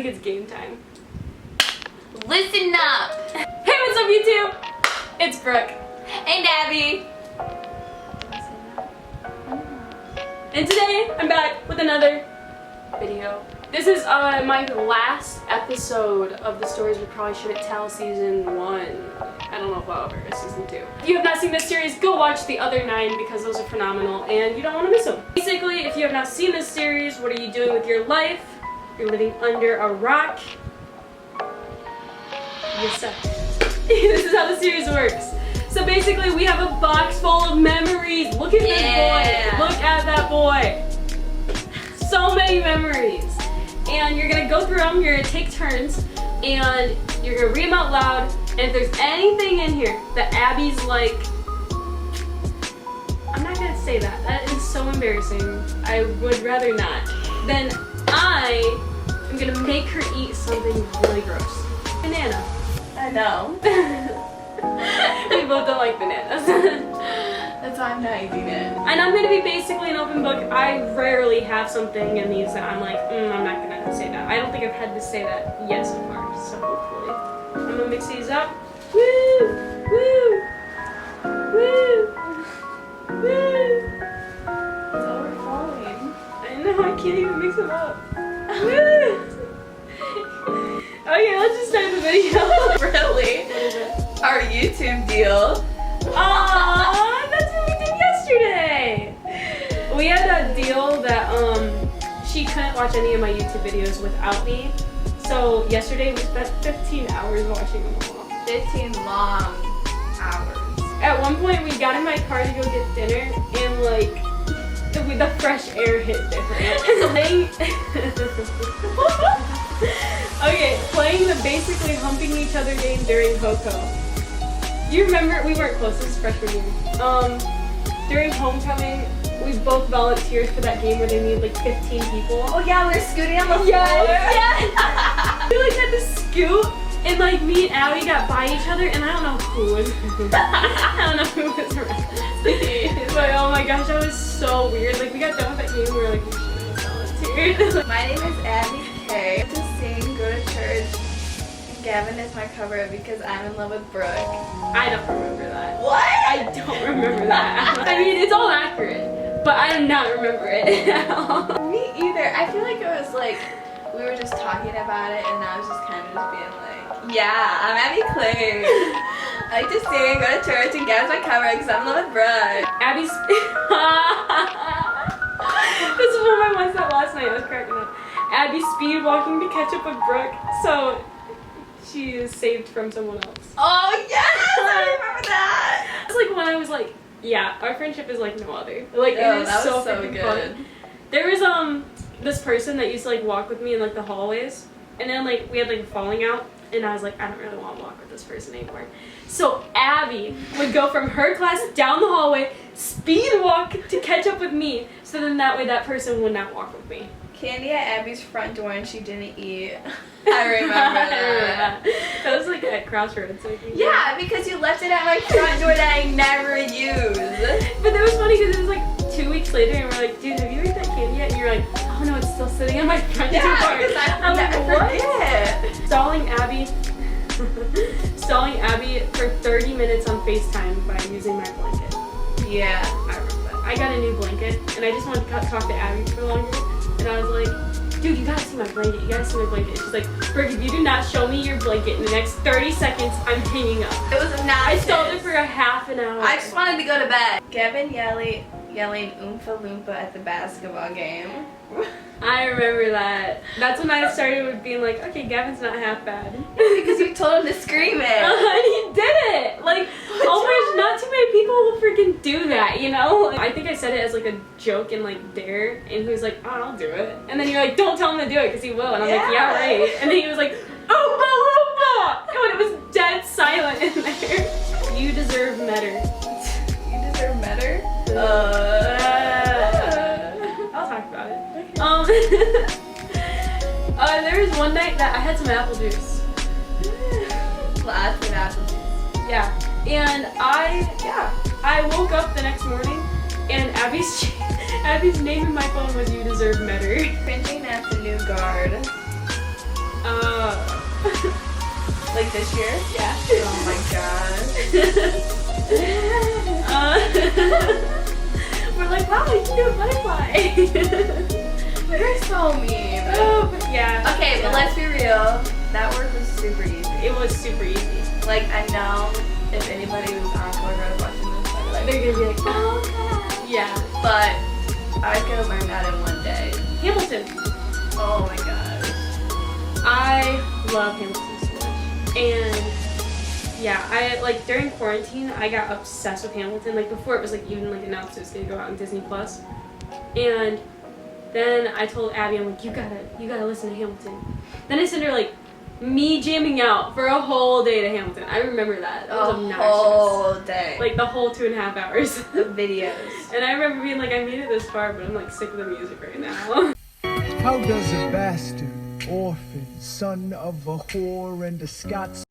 like it's game time. Listen up! Hey, what's up YouTube? It's Brooke. And Abby. And today, I'm back with another video. This is my last episode of the Stories We Probably Shouldn't Tell Season 1. I don't know if I'll ever go Season 2. If you have not seen this series, go watch the other 9 because those are phenomenal and you don't want to miss them. Basically, if you have not seen this series, what are you doing with your life? You're living under a rock. You suck. This is how the series works. So basically, we have a box full of memories. Look at this boy. Look at that boy. So many memories. And you're gonna go through them, you're gonna take turns, and you're gonna read them out loud. And if there's anything in here that Abby's like, I'm not gonna say that. That is so embarrassing. I would rather not. Then I am gonna make her eat something really gross. Banana. I know. We both don't like bananas. That's why I'm not eating it. And I'm gonna be basically an open book. I rarely have something in these that I'm like, I'm not gonna say that. I don't think I've had to say that yet so far, so hopefully. I'm gonna mix these up. Woo! Woo! Woo! Woo! It's overflowing. I know, I can't even mix them up. Woo! Okay, let's just start the video. Really? What is it? Our YouTube deal. Aww, that's what we did yesterday. We had that deal that she couldn't watch any of my YouTube videos without me. So yesterday we spent 15 hours watching them all. 15 long hours. At one point we got in my car to go get dinner and like the fresh air hit different. Playing the basically humping each other game during Coco. You remember, we weren't close, this is freshman year. During homecoming, we both volunteered for that game where they need like 15 people. Oh yeah, we were scooting on the floor. Yes. We like had to scoot and like me and Abby got by each other and I don't know who was I don't know who was around. But oh my gosh, that was so weird. Like we got done with that game and we were like, we should have volunteered. My name is Abby K. To sing, go to church. Gavin is my cover because I'm in love with Brooke. I don't remember that. What? I don't remember that. I mean, it's all accurate, but I do not remember it at all. Me either. I feel like it was like, we were just talking about it and I was just kind of just being like, yeah, I'm Abby Kling. I like to sing, go to church, and Gavin's my cover because I'm in love with Brooke. Abby's... This is one of my ones that last night. I was cracking up. Abby speed walking to catch up with Brooke, so she is saved from someone else. Oh yes, I remember that. It's like when I was like, yeah, our friendship is like no other. Like Oh, it is that so was so freaking good. fun. There was this person that used to like walk with me in like the hallways, and then like we had like a falling out, and I was like, I don't really want to walk with this person anymore. So Abby would go from her class down the hallway, speed walk to catch up with me, so then that way that person would not walk with me. Candy at Abby's front door and she didn't eat. I remember that. That was like at Crossroads. I think. Yeah, because you left it at my front door that I never used. But that was funny because it was like 2 weeks later and we're like, dude, have you ate that candy yet? And you're like, oh no, it's still sitting in my front door. Yeah, because I never forget. Stalling Abby for 30 minutes on FaceTime by using my blanket. Yeah. I remember that. I got a new blanket and I just wanted to talk to Abby for longer. And I was like, dude, you gotta see my blanket. You gotta see my blanket. She's like, Brooke, if you do not show me your blanket in the next 30 seconds, I'm hanging up. It was obnoxious. I stalled it for a half an hour. I just wanted to go to bed. Gavin yelling Oompa Loompa at the basketball game. I remember that. That's when I started with being like, okay, Gavin's not half bad. Because you told him to scream it. And he did it! Like, not too many people will freaking do that, you know? I think I said it as like a joke and like dare, and he was like, oh, I'll do it. And then you're like, don't tell him to do it because he will. And I'm like, yeah, right. And then he was like, Oompa Loompa! And it was dead silent in there. You deserve better. You deserve better? I'll talk about it. There was one night that I had some apple juice. Lots of apple juice. Yeah. And I woke up the next morning and Abby's name in my phone was "You Deserve Better." Cringing at the new guard. this year? Yeah. Oh my gosh. We're like, wow, you can do a butterfly. You're so mean. Oh, but yeah. Okay, but let's be real. That work was super easy. It was super easy. Like, I know if anybody was on Color watching this, I'd be like, They're gonna be like, oh god. yeah. But I could have learned that in one day. Hamilton. Oh my gosh. I love Hamilton so much. And yeah, I like during quarantine I got obsessed with Hamilton. Like before it was like even like announced it was gonna go out on Disney Plus. And then I told Abby, I'm like, you gotta listen to Hamilton. Then I sent her like me jamming out for a whole day to Hamilton. I remember that. That was obnoxious. Whole day. Like the whole 2.5 hours of videos. And I remember being like, I made it this far, but I'm like sick of the music right now. How does a bastard, orphan, son of a whore and a Scots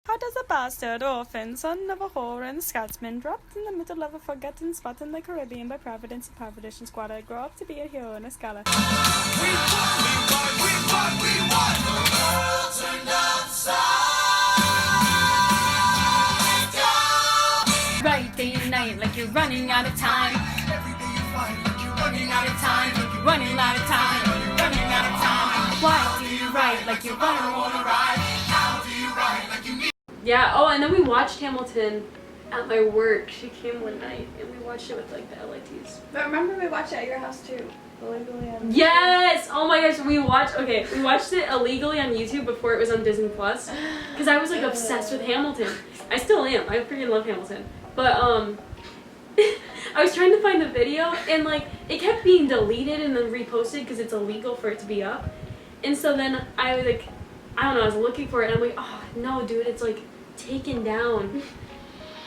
How does a bastard, orphan, son of a whore and Scotsman, dropped in the middle of a forgotten spot in the Caribbean by Providence and Providence and Squatter, grow up to be a hero and a scholar? We won, the world turned upside down. Right day and night like you're running out of time. Every day you fight like you're running out of time. Running out of time. Running out of time. Why do you write like you're running? Wanna ride? How do you ride like you need? Yeah, oh, and then we watched Hamilton at my work. She came one night and we watched it with like the LITs. But remember we watched it at your house too. Illegally on Yes! Oh my gosh, we watched it illegally on YouTube before it was on Disney Plus. Because I was like obsessed with Hamilton. I still am. I freaking love Hamilton. But I was trying to find the video and like it kept being deleted and then reposted because it's illegal for it to be up. And so then I was like, I don't know, I was looking for it and I'm like, oh no dude, it's like taken down.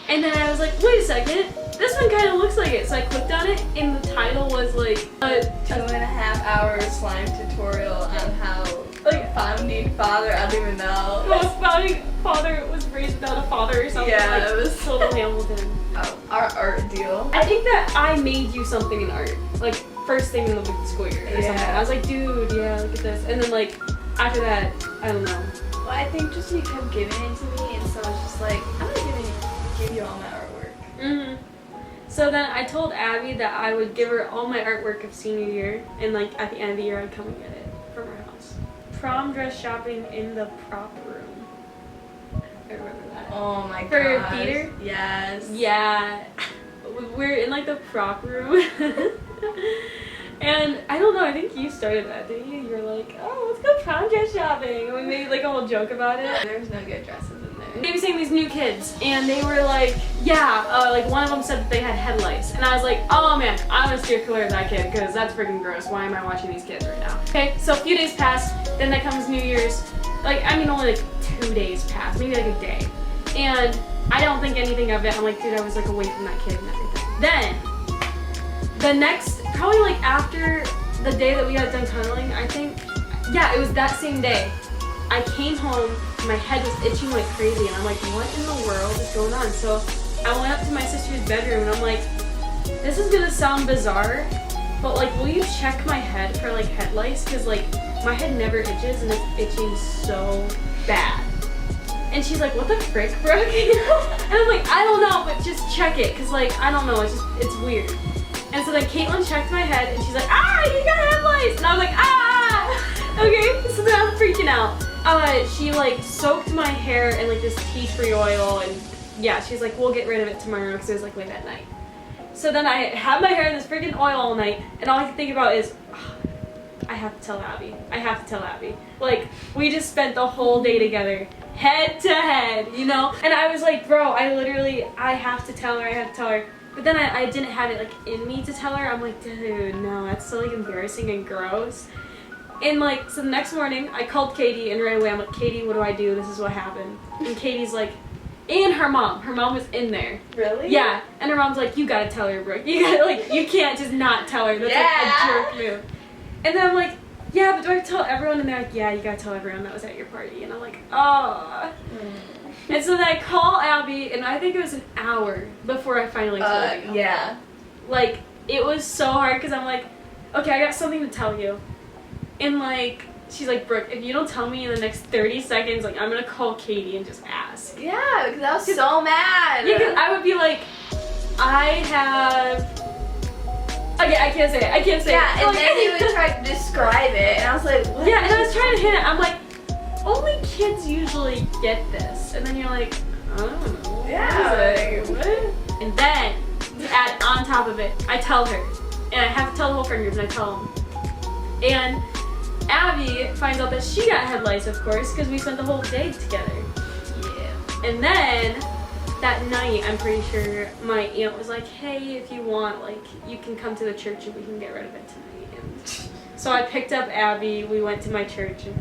And then I was like, wait a second, this one kind of looks like it. So I clicked on it and the title was like 2.5 hour slime tutorial on how like founding father, I don't even know. most founding father was raised without a father or something. Yeah, like, it was total Hamilton. Oh, our art deal. I think that I made you something in art, like first thing in the school year or something. Yeah. I was like, dude, yeah, look at this. And then like after that, I don't know. Well, I think just you kept giving it to me, and so it's just like I'm gonna give you all my artwork. Mhm. So then I told Abby that I would give her all my artwork of senior year, and like at the end of the year I'd come and get it from her house. Prom dress shopping in the prop room. I remember that. Oh my god. For theater? Yes. Yeah, we're in like the prop room. And I don't know, I think you started that, didn't you? You were like, oh, let's go prom dress shopping. And we made like a whole joke about it. There's no good dresses in there. They were saying these new kids, and they were like, yeah, like one of them said that they had headlights. And I was like, oh man, I'm gonna steer clear of that kid, because that's freaking gross. Why am I watching these kids right now? Okay, so a few days passed, then that comes New Year's. Like, I mean, only like 2 days passed, maybe like a day. And I don't think anything of it. I'm like, dude, I was like away from that kid and everything. Then, the next, probably like after the day that we got done tunneling, I think, yeah, it was that same day. I came home, my head was itching like crazy, and I'm like, what in the world is going on? So I went up to my sister's bedroom, and I'm like, this is gonna sound bizarre, but like, will you check my head for like head lice? Because like, my head never itches, and it's itching so bad. And she's like, what the frick, Brooke? And I'm like, I don't know, but just check it, because like, I don't know, it's weird. And so then Caitlin checked my head, and she's like, ah, you got head lice! And I was like, ah! Okay, so then I'm freaking out. She like soaked my hair in like this tea tree oil, and yeah, she's like, we'll get rid of it tomorrow because it was like late at night. So then I had my hair in this freaking oil all night, and all I could think about is, oh, I have to tell Abby. I have to tell Abby. Like, we just spent the whole day together, head to head, you know? And I was like, bro, I have to tell her, I have to tell her. But then I didn't have it like in me to tell her. I'm like, dude, no, that's so like embarrassing and gross. And like, so the next morning I called Katie, and right away I'm like, Katie, what do I do? This is what happened. And Katie's like, and her mom was in there. Really? Yeah, and her mom's like, you gotta tell her, Brooke. You gotta, like, you can't just not tell her. That's like a jerk move. And then I'm like, yeah, but do I have to tell everyone? And they're like, yeah, you gotta tell everyone that was at your party. And I'm like, oh. And so then I call Abby, and I think it was an hour before I finally told you. Yeah. Like, it was so hard because I'm like, okay, I got something to tell you. And like, she's like, Brooke, if you don't tell me in the next 30 seconds, like, I'm gonna call Katie and just ask. Yeah, because I was so mad. Yeah, because I would be like, I have... Okay, I can't say it. I can't say it. Yeah, and Like, then you would try to describe it, and I was like, what? Yeah, and I was trying to hint it. I'm like, only kids usually get this. And then you're like, I don't know. Yeah. What? And then, to add on top of it, I tell her. And I have to tell the whole friend group, and I tell them. And Abby finds out that she got head lice, of course, because we spent the whole day together. Yeah. And then, that night, I'm pretty sure my aunt was like, hey, if you want, like, you can come to the church and we can get rid of it tonight. And so I picked up Abby, we went to my church, and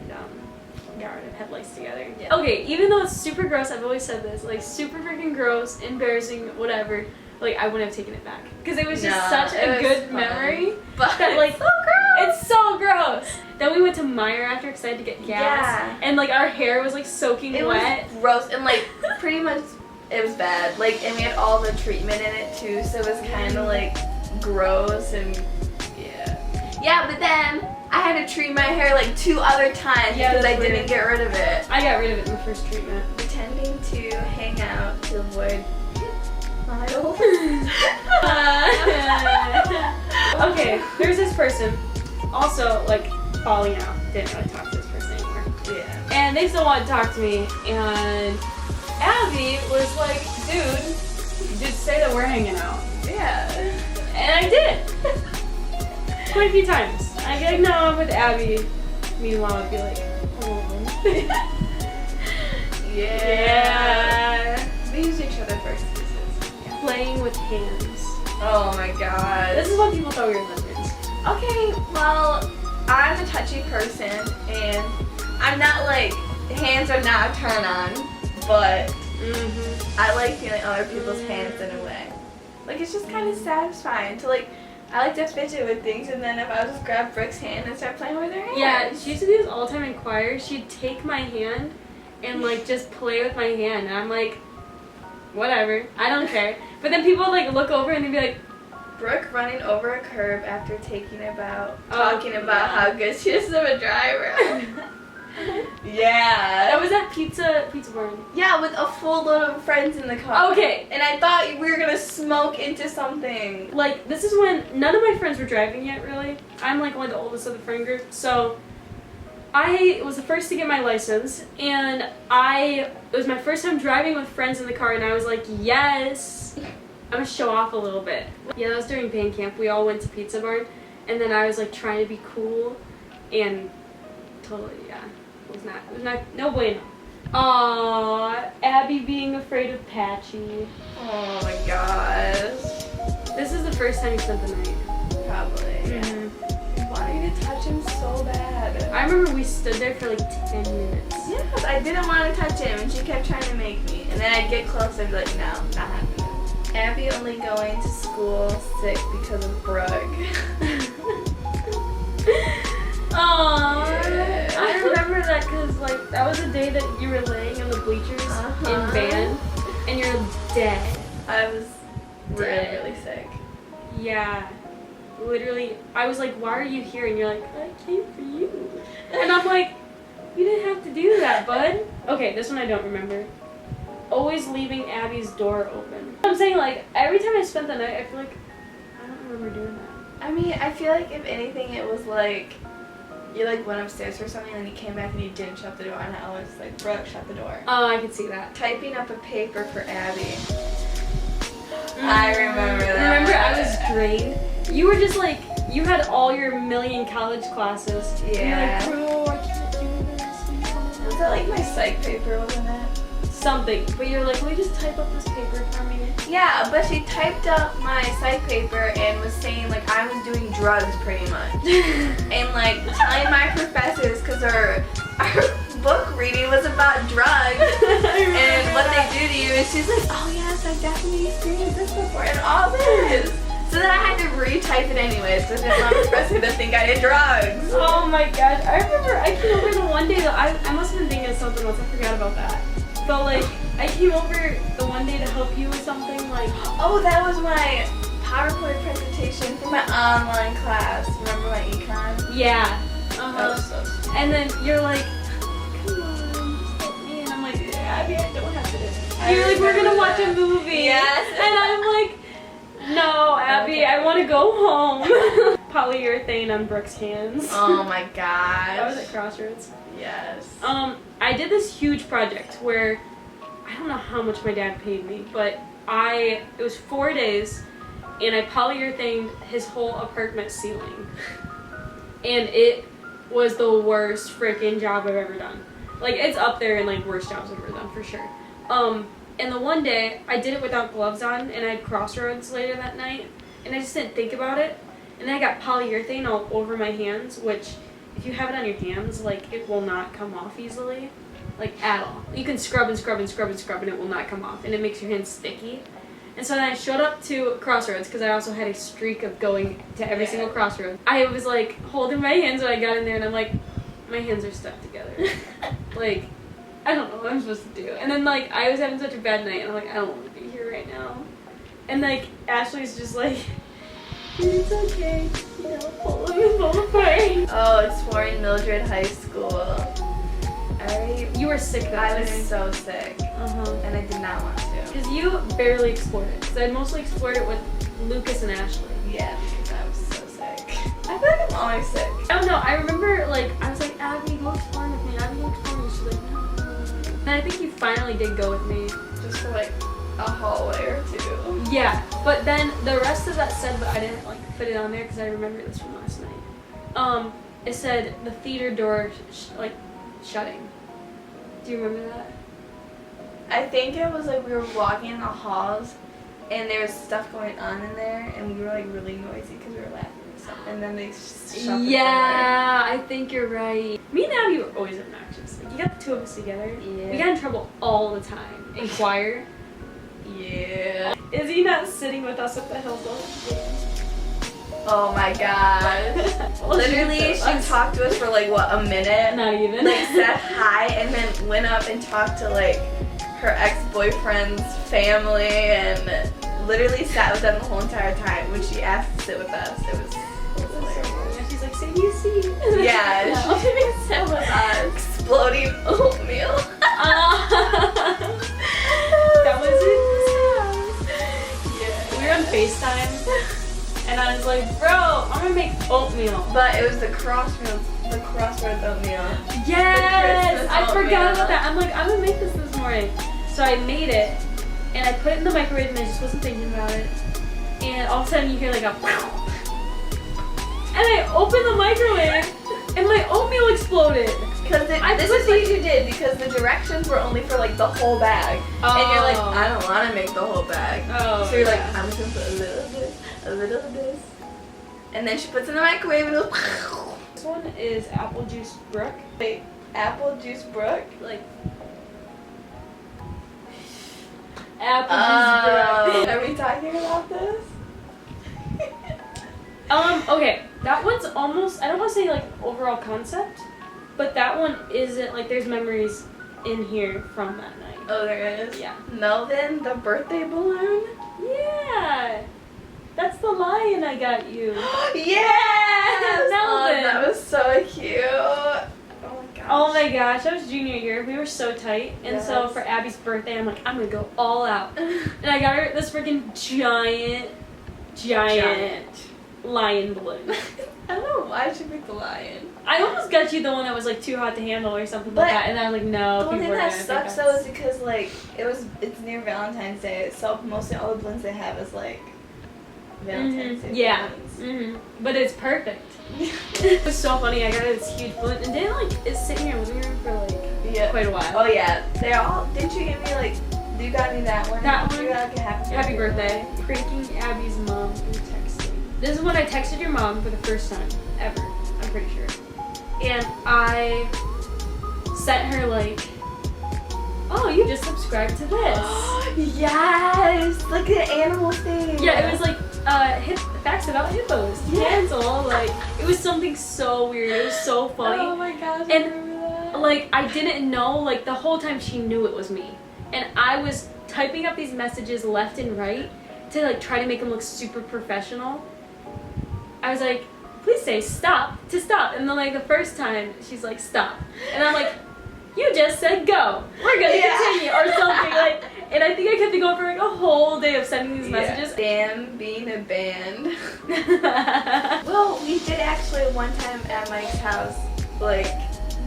got rid of head lice together. Yeah. Okay, even though it's super gross, I've always said this, like, super freaking gross, embarrassing, whatever, like, I wouldn't have taken it back. Because it was just such a good memory. But that, like, it's so gross. It's so gross. Then we went to Meyer after because I had to get gas. Yeah. And, like, our hair was, like, soaking It wet. was gross, and like, pretty much, it was bad. Like, and we had all the treatment in it too, so it was kind of like gross and yeah. Yeah, but then I had to treat my hair like 2 other times Yeah, because I that's weird. didn't get rid of it. I got rid of it in the first treatment. Pretending to hang out to avoid miles. Okay, there's this person also, like, falling out. Didn't really talk to this person anymore. Yeah. And they still wanted to talk to me, and Abby was like, dude, you did say that we're hanging out. Yeah. And I did. Quite a few times. I'd be like, no, I'm with Abby. Meanwhile, I'd be like, alone. Yeah. We use each other for excuses. Playing with hands. Oh my god. This is what people thought we were lesbians. Okay, well, I'm a touchy person, and I'm not like, hands are not a turn on, but I like feeling other people's hands in a way. Like, it's just kind of satisfying to, like, I like to fidget with things, and then if I just grab Brooke's hand and start playing with her hand. Yeah, she used to do this all the time in choir. She'd take my hand and, like, just play with my hand, and I'm like, whatever, I don't care. But then people would, like, look over and they'd be like, Brooke running over a curb after talking about yeah. how good she is of a driver. Yeah. that was at Pizza Barn. Yeah, with a full load of friends in the car. Okay. And I thought we were gonna smoke into something. Like, this is when none of my friends were driving yet, really. I'm, like, only the oldest of the friend group, so I was the first to get my license, and it was my first time driving with friends in the car, and I was like, yes, I'm gonna show off a little bit. Yeah, that was during band camp. We all went to Pizza Barn, and then I was, like, trying to be cool, and totally, yeah, it was not, no bueno. Aww, Abby being afraid of Patchy. Oh my gosh. This is the first time you spent the night. Probably. Mhm. I wanted to touch him so bad. I remember we stood there for like 10 minutes. Yes, I didn't want to touch him, and she kept trying to make me. And then I'd get close and be like, no, not happening. Abby only going to school sick because of Brooke. Aww. Yeah. I remember that because like that was the day that you were laying in the bleachers in band and you're dead. I was really, Dead. really sick. Yeah. Literally, I was like, why are you here? And you're like, I came for you. And I'm like, you didn't have to do that, bud. Okay, this one I don't remember. Always leaving Abby's door open. I'm saying, like, every time I spent the night, I feel like I don't remember doing that. I mean, I feel like if anything, it was like you like went upstairs or something, and you came back and you didn't shut the door, and I was like, Brooke, shut the door. Oh, I could see that. Typing up a paper for Abby. I remember that. Remember, I was drained. You were just like, you had all your million college classes. Yeah. You're like, bro, I can't do this. Was that like my psych paper, wasn't it? Something. But you're like, will you just type up this paper for me? Yeah, but she typed up my psych paper and was saying like I was doing drugs pretty much. And like telling my professors, because our book reading was about drugs and what they do to you, and she's like, oh yes, I've definitely experienced this before and all this. So then I had to retype it anyways, because I didn't want my professor to think I did drugs. Oh my gosh. I remember, I can remember the one day that I must have been thinking of something else. I forgot about that. But like, I came over the one day to help you with something like. Oh, that was my PowerPoint presentation for my online class. Remember my econ? Yeah. That was so stupid. And then you're like, come on, just help me. And I'm like, Abby, I don't have to do this. I You're like, we're gonna remember watch that. a movie. Yes. And I'm like, no, Abby, Okay. I want to go home. Polyurethane on Brooke's hands. Oh my gosh. That was at Crossroads. Yes. I did this huge project where I don't know how much my dad paid me, but it was 4 days, and I polyurethaned his whole apartment ceiling. And it was the worst freaking job I've ever done. Like, it's up there in like worst jobs I've ever done for sure. And the one day I did it without gloves on, and I had Crossroads later that night, and I just didn't think about it. And then I got polyurethane all over my hands, which if you have it on your hands, like, it will not come off easily, like, at all. You can scrub and scrub and scrub and scrub, and it will not come off, and it makes your hands sticky. And so then I showed up to Crossroads, because I also had a streak of going to every single Crossroads. I was, like, holding my hands when I got in there, and I'm like, my hands are stuck together. Like, I don't know what I'm supposed to do. And then, like, I was having such a bad night, and I'm like, I don't want to be here right now. And, like, Ashley's just like, it's okay, you know, pull apart. Oh, it's Warren Mildred High School. You were sick that I was day. so sick, Uh-huh. and I did not want to. Because you barely explored it. Because I mostly explored it with Lucas and Ashley. Yeah, because I was so sick. I feel like I'm always sick. I don't know. I remember, like, I was like, Abby, go explore with me. Abby, go explore with me. She's like, no. And I think you finally did go with me. Just for like a hallway or two. Yeah, but then the rest of that said, but I didn't like fit it on there because I remember this from last night. It said the theater door shutting. Do you remember that? I think it was like we were walking in the halls, and there was stuff going on in there, and we were like really noisy because we were laughing and stuff. And then they shut the door. Yeah, I think you're right. Me and Abby were always obnoxious. Like, you got the two of us together. Yeah. We got in trouble all the time in choir. Yeah. Is he not sitting with us at the Hillsdale games? Oh my god. Well, Literally, she's she so us. talked to us for like what, a minute? Not even. Like said hi and then went up and talked to like her ex-boyfriend's family and literally sat with them the whole entire time when she asked to sit with us. It was hilarious. Yeah, she's like, say you see. Yeah, No. she didn't sit with us. Exploding oatmeal. That was in his house. Yeah. We were on FaceTime. And I was like, bro, I'm gonna make oatmeal. But it was the crossroads oatmeal. Yes! Christmas I forgot oatmeal. about that. I'm like, I'm gonna make this morning. So I made it, and I put it in the microwave, and I just wasn't thinking about it. And all of a sudden you hear like a pow. And I opened the microwave, and my oatmeal exploded. Because this is what you did, because the directions were only for like the whole bag. And you're like, I don't want to make the whole bag. Oh, So you're like, yeah. I'm just going to put a little of this, a little of this. And then she puts it in the microwave and it goes, This one is apple juice Brook. wait, apple juice Brook? Like, apple juice Brook. Are we talking about this? Okay, that one's almost, I don't want to say like overall concept, but that one isn't, like, there's memories in here from that night. Oh, there is? Yeah. Melvin, the birthday balloon? Yeah! That's the lion I got you. Yes! Oh, Melvin. that was so cute. Oh my gosh. Oh my gosh, that was junior year. We were so tight. And so Yes. for Abby's birthday, I'm like, I'm gonna go all out. And I got her this freaking giant lion balloon. I don't know why she picked the lion. I almost got you the one that was like too hot to handle or something But like that. And I was like, no. The one people thing are that gonna think sucks though that's- is because like it's near Valentine's Day, so mostly all the balloons they have is like Valentine's Day Yeah. balloons. But it's perfect. It was so funny. I got her this huge balloon. And didn't like it sit in your living room for like Yeah. quite a while. Oh yeah, they're all. Didn't you give me like? You got me that one. That You one? got like a Happy birthday. Pranking Abby's mom through texting. This is when I texted your mom for the first time ever, I'm pretty sure. And I sent her like, oh, you just subscribed to this. Yes, like an animal thing. Yeah, it was like facts about hippos. Cancel. Like, it was something so weird. It was so funny. Oh my gosh, I And, remember that. Like, I didn't know, like, the whole time she knew it was me. and I was typing up these messages left and right to like try to make them look super professional. I was like, please say stop to stop. And then like the first time she's like stop. And I'm like, you just said go. We're gonna continue or something like. And I think I kept going for like a whole day of sending these messages. Damn being a band. Well, we did actually one time at Mike's house, like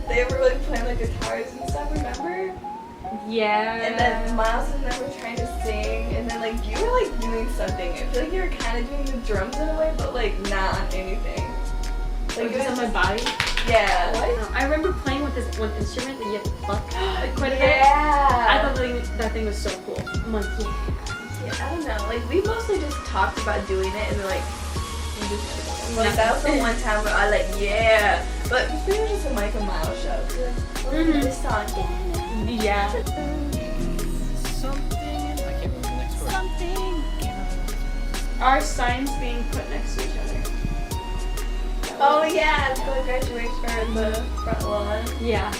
they were like playing like guitars and stuff, remember? Yeah. And then Miles and them were trying to sing, and then like you were like doing something. I feel like you were kind of doing the drums in a way, but like not on anything. Like it was on my body. Yeah. What? I remember playing with this one instrument that you have to pluck like, quite a bit. Yeah. I thought that thing was so cool. I'm like, yeah. I don't know. Like we mostly just talked about doing it, and then like we just like that was the one time where I like but it's pretty much just a Mike and Miles show. Like, we're gonna do this song. Yeah. Our signs being put next to each other. Oh yeah, it's going graduation in the front lawn. Yeah.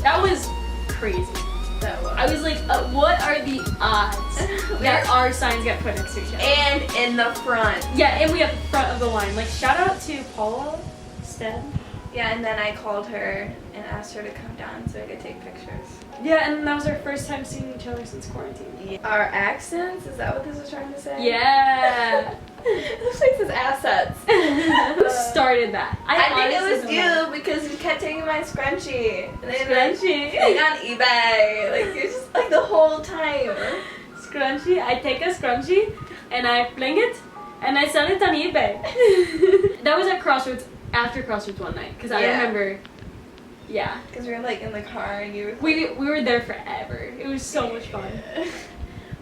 That was crazy. That was. I was like, what are the odds that our signs get put next to each other? And in the front. Yeah, and we have the front of the line. Like, shout out to Paula Stead. Yeah, and then I called her and asked her to come down so I could take pictures. Yeah, and that was our first time seeing each other since quarantine. Yeah. Our accents? Is that what this was trying to say? Yeah. This place is assets. Who started that? I think it honestly was don't know. you because you kept taking my scrunchie. And then Scrunchie. like on eBay. Like it's just like the whole time. Scrunchie. I take a scrunchie and I fling it and I sell it on eBay. That was at Crossroads, after Crossroads one night, because I remember. Yeah. Because we were like in the car and you were. We were there forever. It was so much fun.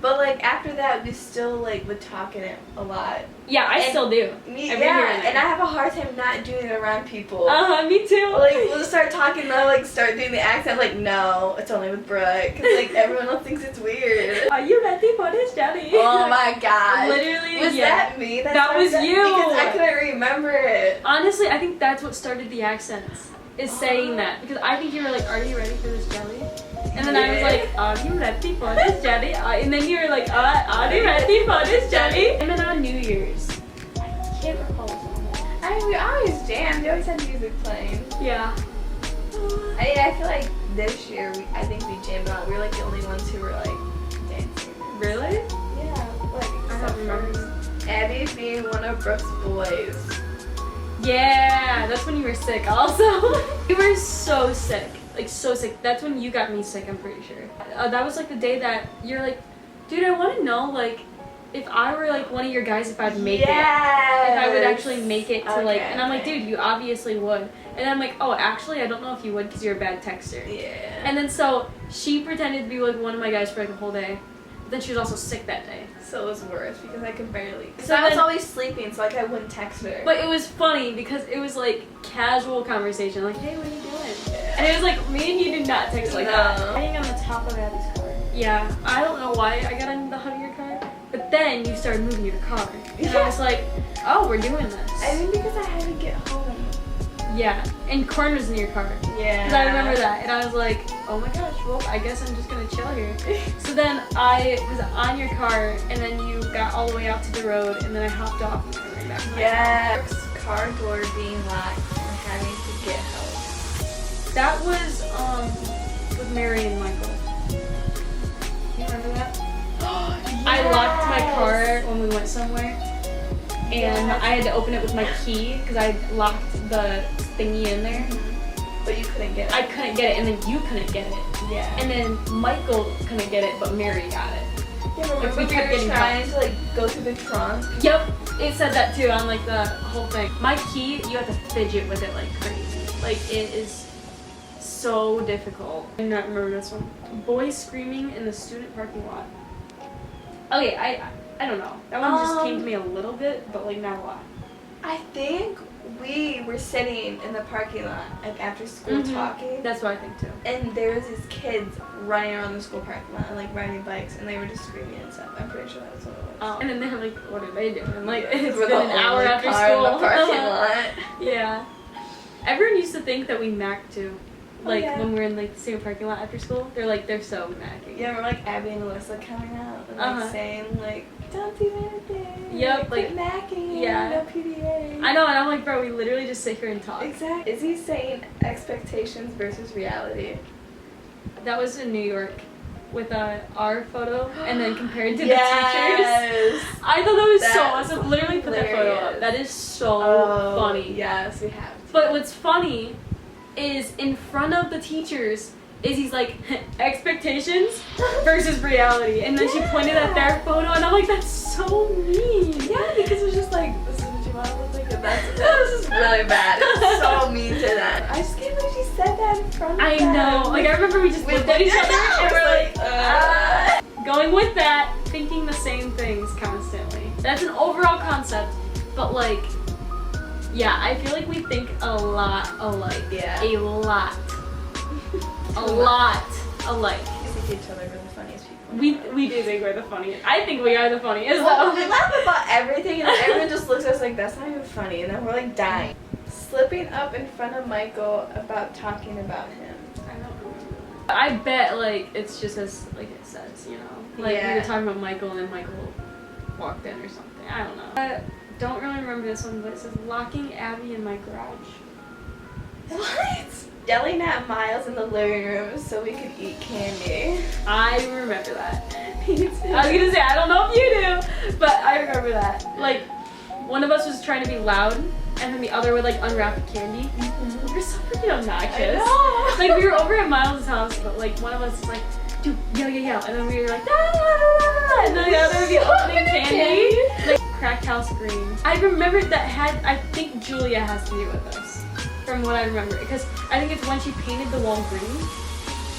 But like after that, we still like would talk in it a lot. Yeah, I still do. Me, Every here yeah, and I have a hard time not doing it around people. Me too. Like we'll start talking, and I'll like start doing the accent. Like no, it's only with Brooke, because like everyone else thinks it's weird. Are you ready for this, Jenny? Oh my god! Literally, was that me? That was you. Because I couldn't remember it. Honestly, I think that's what started the accents. Is saying that, because I think you were like, "Are you ready for this jelly?" And then I was like, "Are you ready for this jelly?" And then you were like, "Are you ready for this jelly?" And then on New Year's, I can't recall what song. I mean, we always jammed. We always had music playing. Yeah. I feel like this year, I think we jammed out. We were like the only ones who were like dancing. Really? Yeah, like I don't remember. Abby being one of Brooke's boys. Yeah, that's when you were sick. Also, you were so sick. Like so sick. That's when you got me sick, I'm pretty sure. That was like the day that you're like, dude, I want to know like if I were like one of your guys, if I'd make it. If I would actually make it to like, and I'm like, dude, you obviously would. And I'm like, oh, actually, I don't know if you would because you're a bad texter. Yeah. And then so she pretended to be like one of my guys for like a whole day. But then she was also sick that day. So it was worse because I could barely. Because So I was then- always sleeping, so like I wouldn't text her. But it was funny because it was like casual conversation, like, hey, what are you doing? And it was like, me and you did not text like that. Hanging on the top of Abby's car. Yeah, I don't know why I got on the hood of your car, but then you started moving your car. And I was like, oh, we're doing this. I think because I had to get home. Yeah, and Corn was in your car. Yeah. Because I remember that, and I was like, oh my gosh, well, I guess I'm just gonna chill here. So then I was on your car, and then you got all the way out to the road, and then I hopped off and went right back to my car. Yeah. Brooke's car door being locked and having to get help. That was with Mary and Michael. You remember that? I locked my car when we went somewhere, and I had to open it with my key because I locked the thingy in there. But you couldn't get it. I couldn't get it, and then you couldn't get it. Yeah. And then Michael couldn't get it, but Mary got it. Yeah, remember we we kept were getting trying to like go through the trunk? Yep, it said that too on like the whole thing. My key, you have to fidget with it like crazy. Like it is so difficult. I do not remember this one. Boys screaming in the student parking lot. Okay, I don't know. That one just came to me a little bit, but like not a lot. I think we were sitting in the parking lot like after school talking. That's what I think too. And there was these kids running around the school parking lot and like riding bikes, and they were just screaming and stuff. I'm pretty sure that's what it was. And then they're like, what are they doing? Like it's We're been the an hour only after car in school. the parking lot. Yeah. Everyone used to think that we macked too. Like yeah. when we're in like the same parking lot after school, they're so macking. Yeah, we're like Abby and Alyssa coming out and like Uh-huh. saying like, don't do anything. Yep, quit like, macking. yeah. No PDA. I know, and I'm like, bro, we literally just sit here and talk. Exactly. Is he saying expectations versus reality? That was in New York with our photo and then compared to the teachers. Yes. I thought that was so That's awesome. Literally put that photo up. hilarious. That is so Oh, funny. Yes, we have to. But what's funny is in front of the teachers is he's like expectations versus reality, and then she pointed at their photo, and I'm like, that's so mean. Yeah, because it was just like, this is what you want to look like, and that was just really bad. It's so mean to them. I just can't believe she said that in front of I them. know. Like I remember we just looked at each other and we're like, going with that, thinking the same things constantly. That's an overall concept, but like, yeah, I feel like we think a lot alike. Yeah. A lot. A lot alike. I think each other are the funniest people. We do think we're the funniest. I think we are the funniest Well, we though. laugh about everything, and then everyone just looks at us like, that's not even funny, and then we're like dying. Slipping up in front of Michael about talking about him. I don't remember. I bet like it's just as like it says, you know. Like we were Yeah. talking about Michael and then Michael walked in or something. I don't know. I don't really remember this one, but it says locking Abby in my garage. What? Yelling at Miles in the living room so we could eat candy. I remember that. Me too. I was gonna say I don't know if you do, but I remember that. Like one of us was trying to be loud, and then the other would like unwrap the candy. We were so freaking obnoxious. I know. Like we were over at Miles' house, but like one of us was like, dude, yell, and then we were like, ah, and then the other would be opening candy. Like cracked house green. I remember that had, I think Julia has to do with this, from what I remember, because I think it's when she painted the wall green,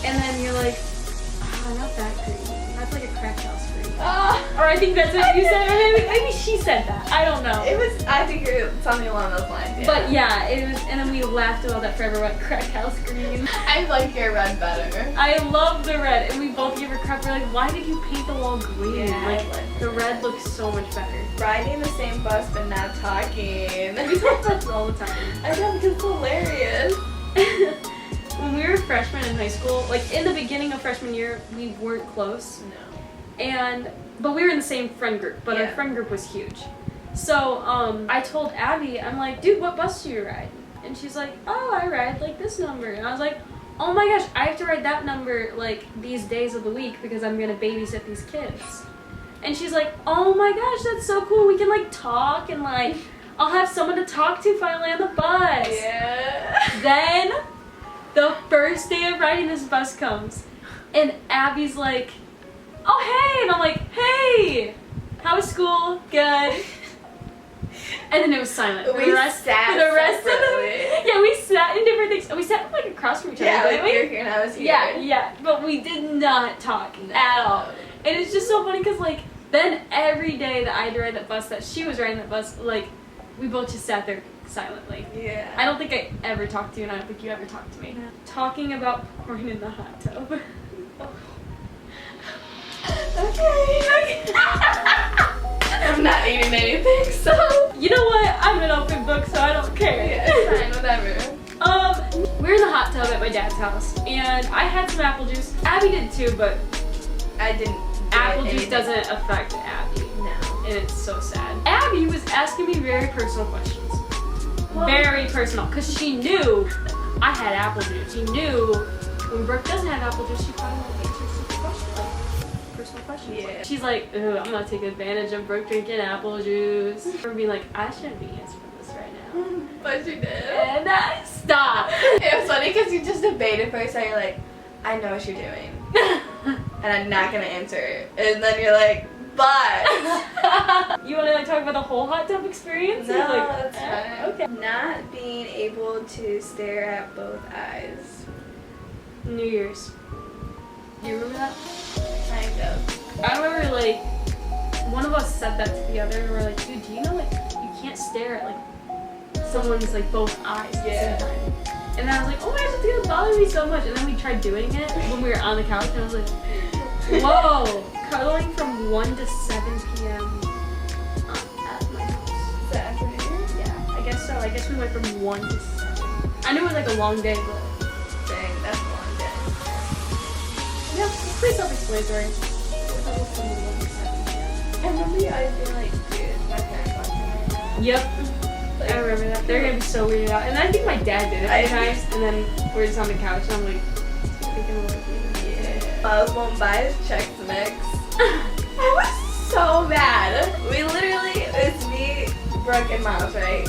and then you're like, oh, not that green. That's like a cracked house green. Or I think that's what you said, or maybe she said that. I don't know. It was, I think it was something along those lines, yeah. But yeah, it was, and then we laughed about that forever. What crack house green? I like your red better. I love the red, and we both gave her crap. We're like, why did you paint the wall green? Yeah, I like like the red looks so much better. Riding the same bus but not talking. We talk about this all the time. I know, because it's hilarious. When we were freshmen in high school, like in the beginning of freshman year, we weren't close. No. But we were in the same friend group, but our Yeah. friend group was huge. So I told Abby, I'm like, dude, what bus do you ride? And she's like, oh, I ride like this number. And I was like, oh my gosh, I have to ride that number like these days of the week because I'm gonna babysit these kids. And she's like, oh my gosh, that's so cool. We can like talk and like I'll have someone to talk to finally on the bus. Yeah. Then the first day of riding this bus comes, and Abby's like, oh hey, and I'm like, hey, how was school? Good. And then it was silent. For We the rest, sat for the rest of separately. yeah, we sat in different things. We sat like across from each other. Yeah, didn't like we? you're here and I was here. Yeah, but we did not talk at all. And it's just so funny because like then every day that I had to ride that bus, that she was riding that bus, like we both just sat there silently. Yeah. I don't think I ever talked to you, and I don't think you ever talked to me. No. Talking about porn in the hot tub. Okay. I'm not eating anything, so. You know what? I'm an open book, so I don't care. Yeah, it's fine, whatever. We're in the hot tub at my dad's house, and I had some apple juice. Abby did too, but I didn't. apple juice doesn't affect Abby. No. And it's so sad. Abby was asking me very personal questions. Very personal, because she knew I had apple juice. She knew when Brooke doesn't have apple juice, she probably won't answer stupid questions, like personal questions. Yeah. She's like, ooh, I'm gonna take advantage of Brooke drinking apple juice. Or being like, I shouldn't be answering this right now. But you did. And I stop. It was funny because you just debated first and you're like, I know what you're doing. And I'm not gonna answer it. And then you're like, but. You want to like talk about the whole hot tub experience? No, Or, like, that's fine. Okay. Not being able to stare at both eyes. New Year's. Do you remember that? Kind of. I remember like one of us said that to the other, and we're like, dude, do you know like you can't stare at like someone's like both eyes at Yeah. the same time? And I was like, oh my gosh, it's gonna bother me so much. And then we tried doing it when we were on the couch, and I was like, whoa, cuddling from 1 to 7 p.m. At my house. Exactly. Yeah, I guess so. I guess we went from 1 to 7. I knew it was like a long day, but Dang. pretty self-explanatory. I remember you always being like, dude, my parents watching right now. Yep. I remember that. They're gonna be so weirded out. And I think my dad did it a few times, and then we're just on the couch, and I'm like, thinking of like, Miles won't buy his Chex Mix. I was so mad. We literally, it's me, Brooke, and Miles, right?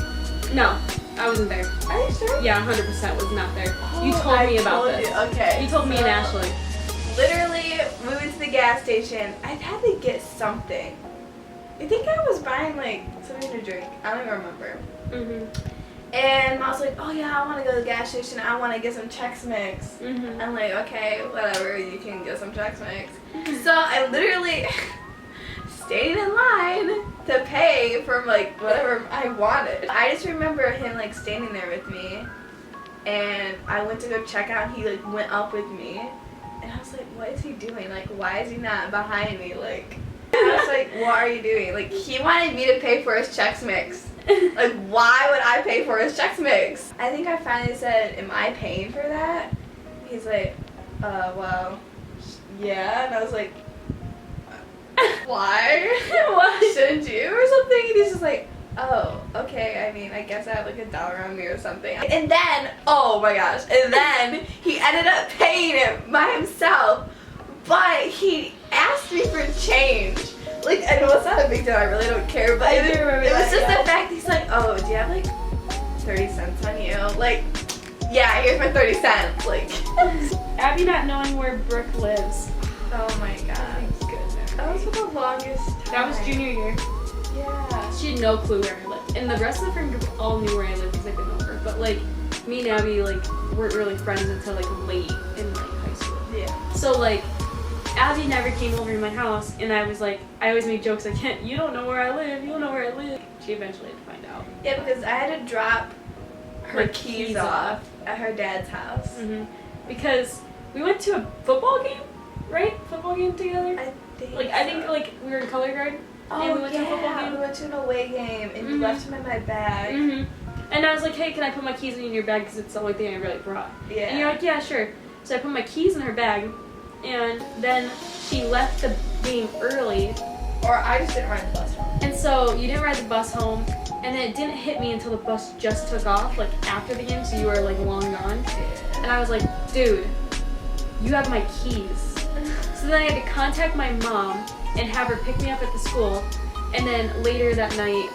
no, I wasn't there. Are you sure? Yeah, 100% was not there. You Oh, told me I about told this. you. Okay. You told me and so, Ashley. Literally, we went to the gas station. I had to get something. I think I was buying like something to drink. I don't even remember. And I was like, oh yeah, I want to go to the gas station. I want to get some Chex Mix. I'm like, okay, whatever, you can get some Chex Mix. So I literally stayed in line to pay for like whatever I wanted. I just remember him like standing there with me, and I went to go check out, and he like went up with me, and I was like, what is he doing? Like, why is he not behind me? Like, I was like, what are you doing? Like, he wanted me to pay for his Chex Mix. Like, why would I pay for his Chex Mix? I think I finally said, am I paying for that? He's like, well, yeah. And I was like, why? Why? Shouldn't you? Or something. And he's just like, oh, okay. I mean, I guess I have like $1 on me or something. And then, oh my gosh. And then he ended up paying it by himself. But he asked me for change. Like, I know it's not a big deal, I really don't care, but I do remember it was that, just yeah. the fact he's like, oh, do you have like 30 cents on you? Like, yeah, here's my 30 cents. Like, Abby not knowing where Brooke lives. oh my god. That was for the longest time. That was junior year. Yeah. She had no clue where I lived. And the rest of the friend group all knew where I lived because they've been over. But like, me and Abby like weren't really friends until like late in like high school. Yeah. So like, Abby never came over to my house, and I was like, I always make jokes like, you don't know where I live, you don't know where I live. She eventually had to find out. Yeah, because I had to drop her My keys keys off at her dad's house. Because we went to a football game, right? Football game together. I think I think like we were in color guard. oh, and we went to a football yeah, game. we went to an away game, and you left them in my bag. And I was like, hey, can I put my keys in your bag because it's the only thing I really brought. Yeah. And you're like, yeah, sure. So I put my keys in her bag, and then she left the game early. Or I just didn't ride the bus home. And so you didn't ride the bus home, and then it didn't hit me until the bus just took off, like after the game, so you were like long gone. And I was like, dude, you have my keys. So then I had to contact my mom and have her pick me up at the school. And then later that night,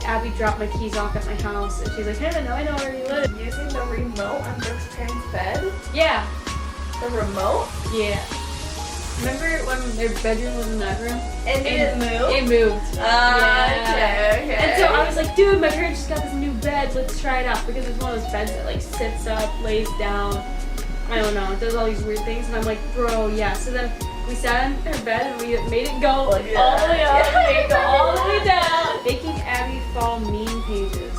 Abby dropped my keys off at my house, and she's like, hey, now I know where you live. Using the remote on Brooke's parents' bed? Yeah. The remote? Yeah. Remember when their bedroom was in that room? And did it move? It moved. Okay. And so I was like, dude, my parents just got this new bed. Let's try it out. Because it's one of those beds that like sits up, lays down. I don't know. It does all these weird things. And I'm like, bro, yeah. So then we sat in their bed and we made it go like all the way up, made it go all the way down. Making Abby follow meme pages.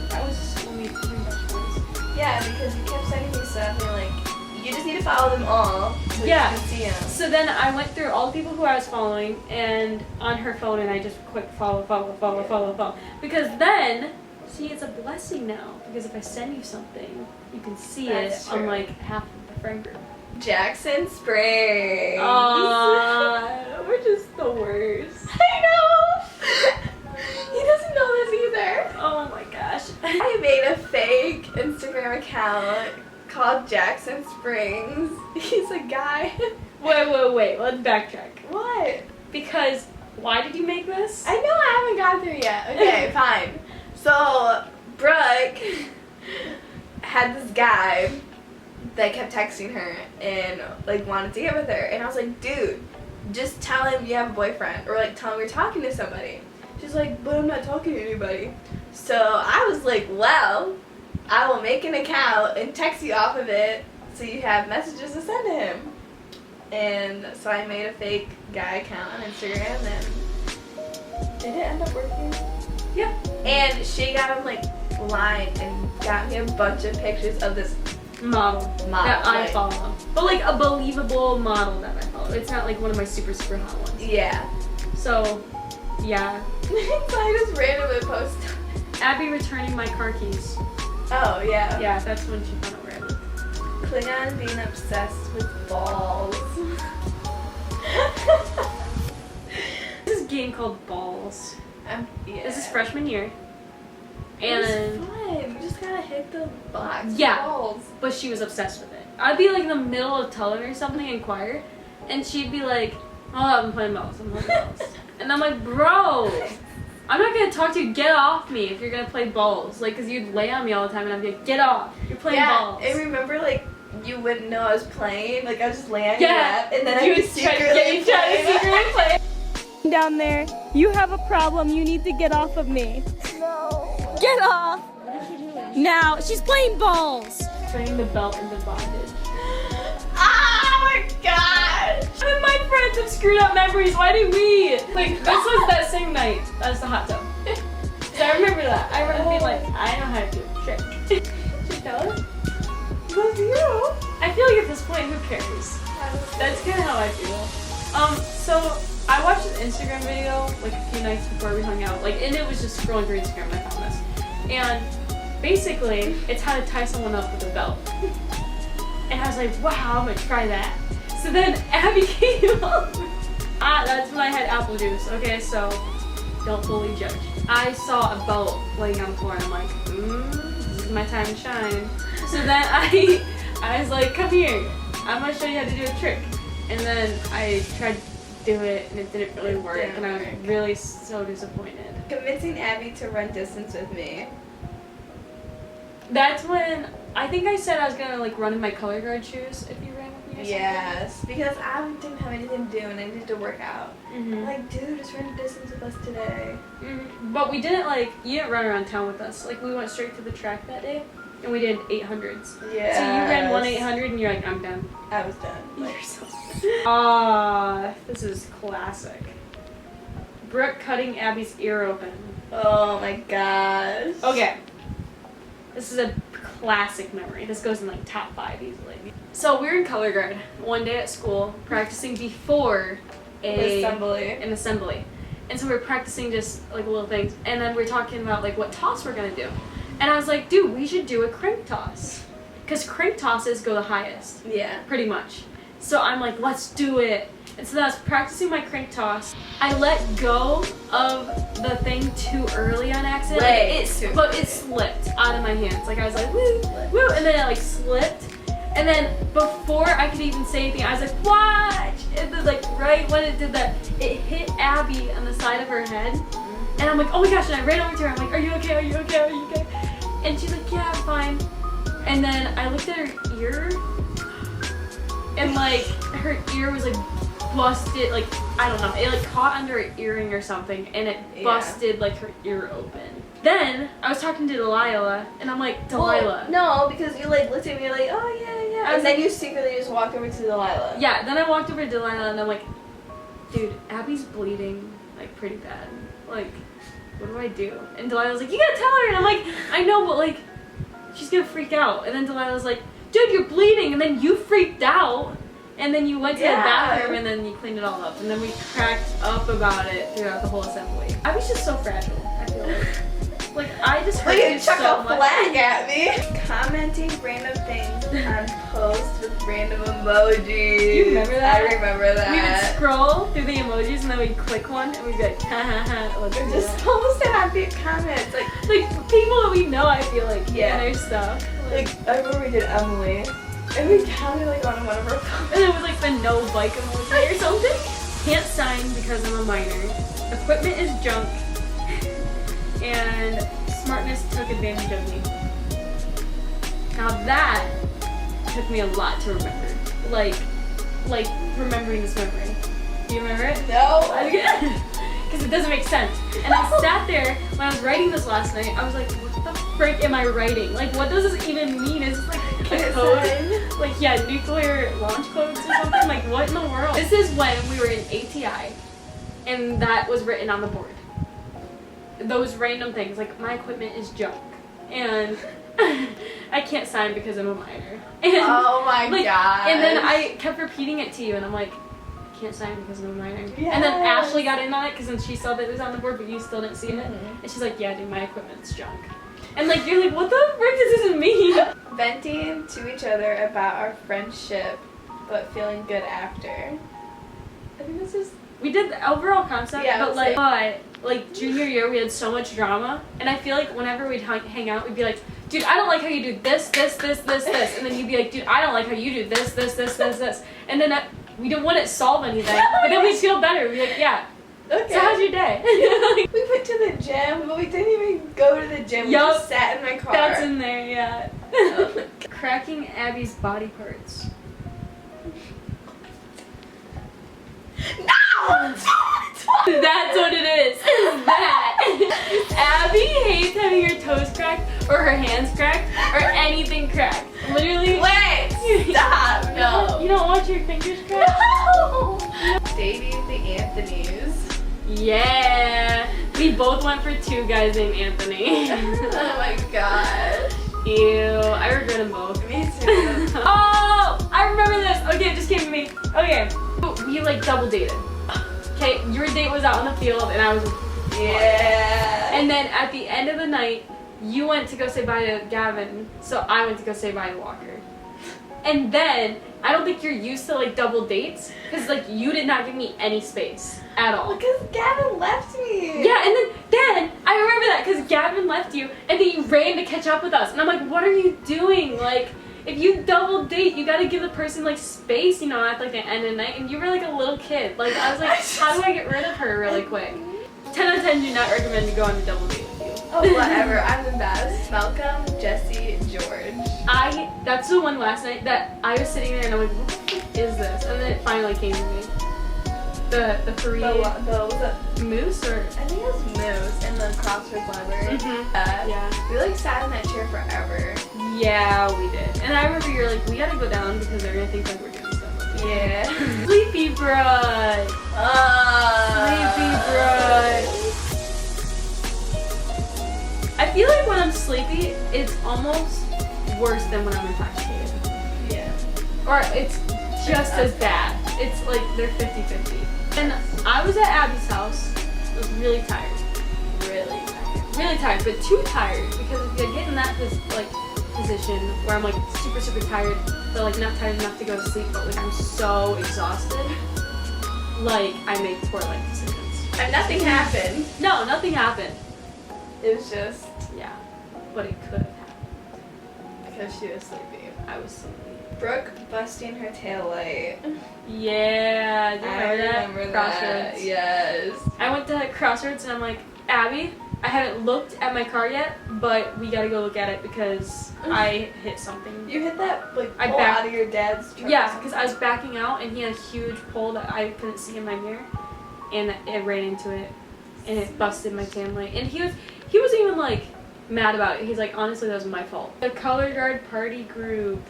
That was when we pretty much friends. Yeah, because you kept sending me stuff and you're like, you just need to follow them all so Yeah. you can see them. So then I went through all the people who I was following and on her phone, and I just quick follow. Because then, see, it's a blessing now. Because if I send you something, you can see That's it true. on like half of the friend group. Jackson Springs. We're just the worst. I know. He doesn't know this either. Oh my gosh. I made a fake Instagram account called Jackson Springs. He's a guy. Wait. Let's backtrack. What? Because why did you make this? I know I haven't got through yet. Okay, fine. So, Brooke had this guy that kept texting her and like wanted to get with her. And I was like, dude, just tell him you have a boyfriend, or like tell him you're talking to somebody. She's like, but I'm not talking to anybody. So I was like, well, I will make an account and text you off of it so you have messages to send to him. And so I made a fake guy account on Instagram, and did it end up working? Yeah. And she got him like blind and got me a bunch of pictures of this Model that I like- follow. But like a believable model that I follow. It's not like one of my super hot ones. Yeah. So, yeah. So I just randomly post. Abby returning my car keys. Oh yeah. Yeah, that's when she found out where I lived. Kling being obsessed with balls. thing called balls. Yeah. This is freshman year. It was And fun. You just gotta hit the box. with Yeah. Balls. but she was obsessed with it. I'd be like in the middle of telling her something in choir, and she'd be like, "Oh, I'm playing balls. I'm playing balls." And I'm like, "Bro, I'm not gonna talk to you. Get off me if you're gonna play balls." Like, cause you'd lay on me all the time, and I'd be like, "Get off. You're playing balls." I remember like you wouldn't know I was playing. Like I was just laying on Yeah. your lap, and then You I would would try to secretly play. Down there, you have a problem. You need to get off of me. No. Get off. Now, she's playing balls. Turning the belt into bondage. Oh my god! And my friends have screwed up memories. Why did we? Like, this was that same night as the hot tub. So I remember that. I remember being like, I know how to do a trick. Should I tell her? Love you. I feel like at this point, who cares? That's kind of how I feel. So I watched an Instagram video like a few nights before we hung out, like, and it was just scrolling through Instagram and I found this. And basically, it's how to tie someone up with a belt. And I was like, wow, I'm gonna try that. So then Abby came up. That's when I had apple juice. Okay, so don't fully judge. I saw a belt laying on the floor and I'm like, this is my time to shine. So then I was like, come here. I'm gonna show you how to do a trick. And then I tried to do it and it didn't really work. And I was really so disappointed. Convincing Abby to run distance with me. That's when I think I said I was gonna like run in my color guard shoes if you ran with me or something. Yes, because I didn't have anything to do and I needed to work out. Mhm. I'm like, dude, just run distance with us today. But we didn't like, you didn't run around town with us. Like we went straight to the track that day and we did 800s. Yeah. So you ran 1-800 and you're like, I'm done. I was done. Like, This is classic. Brooke cutting Abby's ear open. oh my gosh. Okay. This is a classic memory. This goes in like top 5 easily. So we were in color guard one day at school practicing before an assembly. And so we were practicing just like little things. And then we were talking about like what toss we're gonna do. And I was like, dude, we should do a crank toss. Because crank tosses go the highest, Yeah. pretty much. So I'm like, let's do it. And so then I was practicing my crank toss. I let go of the thing too early on accident. But it slipped out of my hands. Like I was like, woo, woo, and then it like slipped. And then before I could even say anything, I was like, watch! And then like right when it did that, it hit Abby on the side of her head. And I'm like, oh my gosh, and I ran over to her. I'm like, are you okay? Are you okay? Are you okay? And she's like, yeah, I'm fine. And then I looked at her ear, and like her ear was like busted, like I don't know, it like caught under her earring or something, and it busted like her ear open. Then I was talking to Delilah, and I'm like, Delilah. Well, no, because you like looked at me you're like, oh yeah. And then you secretly just walked over to Delilah. Yeah, then I walked over to Delilah, and I'm like, dude, Abby's bleeding like pretty bad. Like, what do I do? And Delilah's like, you gotta tell her. And I'm like, I know, but like, she's gonna freak out. And then Delilah's like, dude, you're bleeding. And then you freaked out. And then you went to the bathroom and then you cleaned it all up. And then we cracked up about it throughout the whole assembly. I was just so fragile, I feel like. Like, I just hurt you chuck so a much. flag at me. Commenting random things on posts with random emojis. Do you remember that? I remember that. We would scroll through the emojis and then we'd click one and we'd be like, ha ha ha. Let's do just that. posted on big comments. Like people that we know, I feel like, Yeah. and their stuff. Like I remember we did Emily. And we counted like on one of our phones. And it was like the no bike emoji or something. Can't sign because I'm a minor. Equipment is junk. And smartness took advantage of me. Now that took me a lot to remember. Like remembering this memory. Do you remember it? No. Because it doesn't make sense. And I sat there when I was writing this last night. I was like, what the frick am I writing? Like, what does this even mean? Is this like a code? Like, yeah, nuclear launch codes or something? Like, what in the world? This is when we were in ATI, and that was written on the board. Those random things, like, my equipment is junk, and I can't sign because I'm a minor. And, Oh my like, god. and then I kept repeating it to you, and I'm like, I can't sign because I'm a minor. And then Yes. Ashley got in on it because then she saw that it was on the board, but you still didn't see it. And she's like, yeah, dude, my equipment's junk. And like, you're like, what the frick does this mean? Venting to each other about our friendship, but feeling good after. I think this is We did the overall concept, Yeah, but like junior year we had so much drama, and I feel like whenever we'd hang out, we'd be like, dude, I don't like how you do this, and then you'd be like, dude, I don't like how you do this, and then we wouldn't solve anything, but then we'd feel better. We'd be like, yeah. Okay. So how's your day? We went to the gym, but we didn't even go to the gym. We Yup. just sat in my car. That's in there, yeah. Oh my God. Cracking Abby's body parts. No! That's what it is. That. Abby hates having her toes cracked or her hands cracked or anything cracked. Literally. Wait! Stop! No. You don't want your fingers cracked? No! Dating the Anthonys. Yeah. We both went for 2 guys named Anthony. Oh my gosh. Ew. I regret them both. Me too. Oh! I remember this. Okay, it just came to me. Okay. We like double dated. Okay, your date was out in the field and I was Yeah. And then at the end of the night, you went to go say bye to Gavin, so I went to go say bye to Walker. And then, I don't think you're used to like double dates, because like you did not give me any space at all. Because Gavin left me. Yeah, and then I remember that because Gavin left you, and then you ran to catch up with us. And I'm like, what are you doing? Like, if you double date, you gotta give the person like space, you know, at like the end of the night. And you were like a little kid. Like, I was like, how do I get rid of her really quick? 10 out of 10 do not recommend to go on a double date with you. Oh, whatever. I'm the best. Malcolm, Jesse, George. That's the one last night that I was sitting there and I'm like, what the fuck is this? And then it finally came to me. The three Was it? moose or I think it was Moose in the Crossroads Library. yeah. We like sat in that chair forever. Yeah, we did. And I remember you're like, we gotta go down because they're gonna think like we're doing stuff. Yeah. Sleepy Bride. Sleepy Bride. I feel like when I'm sleepy, it's almost worse than when I'm intoxicated. Yeah. Or it's just as bad. It's like they're 50-50. And I was at Abby's house. I was really tired. Really tired, but too tired because if I get in that position where I'm like super tired, but like not tired enough to go to sleep, but like I'm so exhausted, like I make poor life decisions. And nothing happened. No, nothing happened. It was just Yeah, but it could have happened. because she was sleepy. I was sleepy. Brooke busting her tail light. Yeah, do you I remember that. Crossroads. Yes. I went to Crossroads and I'm like, Abby, I haven't looked at my car yet, but we gotta go look at it because I hit something. You hit that like I pole back- out of your dad's truck. Yeah, because I was backing out and he had a huge pole that I couldn't see in my mirror, and it ran into it, and it busted my tan light. And he wasn't even like mad about it. He's like, honestly, that was my fault. The color guard party group.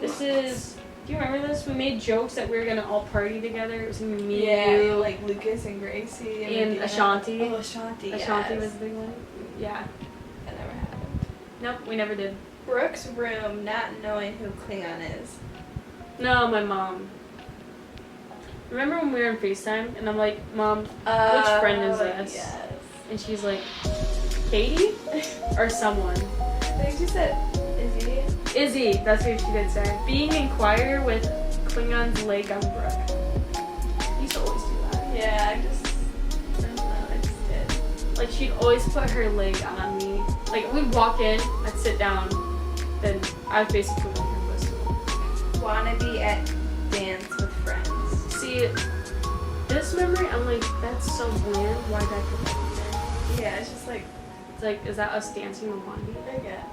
This is. Do you remember this? We made jokes that we were gonna all party together. It was gonna be me, Yeah, you, like Lucas and Gracie and Medina. Ashanti. Oh, Ashanti. Ashanti yes. was the big one. Yeah. That never happened. Nope, we never did. Brooke's room, not knowing who Klingon is. No, my mom. Remember when we were on FaceTime and I'm like, Mom, which friend is this? Yes. And she's like, Katie? Or someone. I think she said Izzy. Izzy, that's what she did say. Being inquire with Klingon's leg on Brooke. You used to always do that. Yeah, I don't know, I just did. Like, she'd always put her leg on me. Like, we'd walk in, I'd sit down, then I was basically like her footstool. Wanna be at dance with friends. See, this memory, I'm like, that's so weird. Why did I put that in there? Yeah, it's just like, It's like, is that us dancing with Wandy? I guess.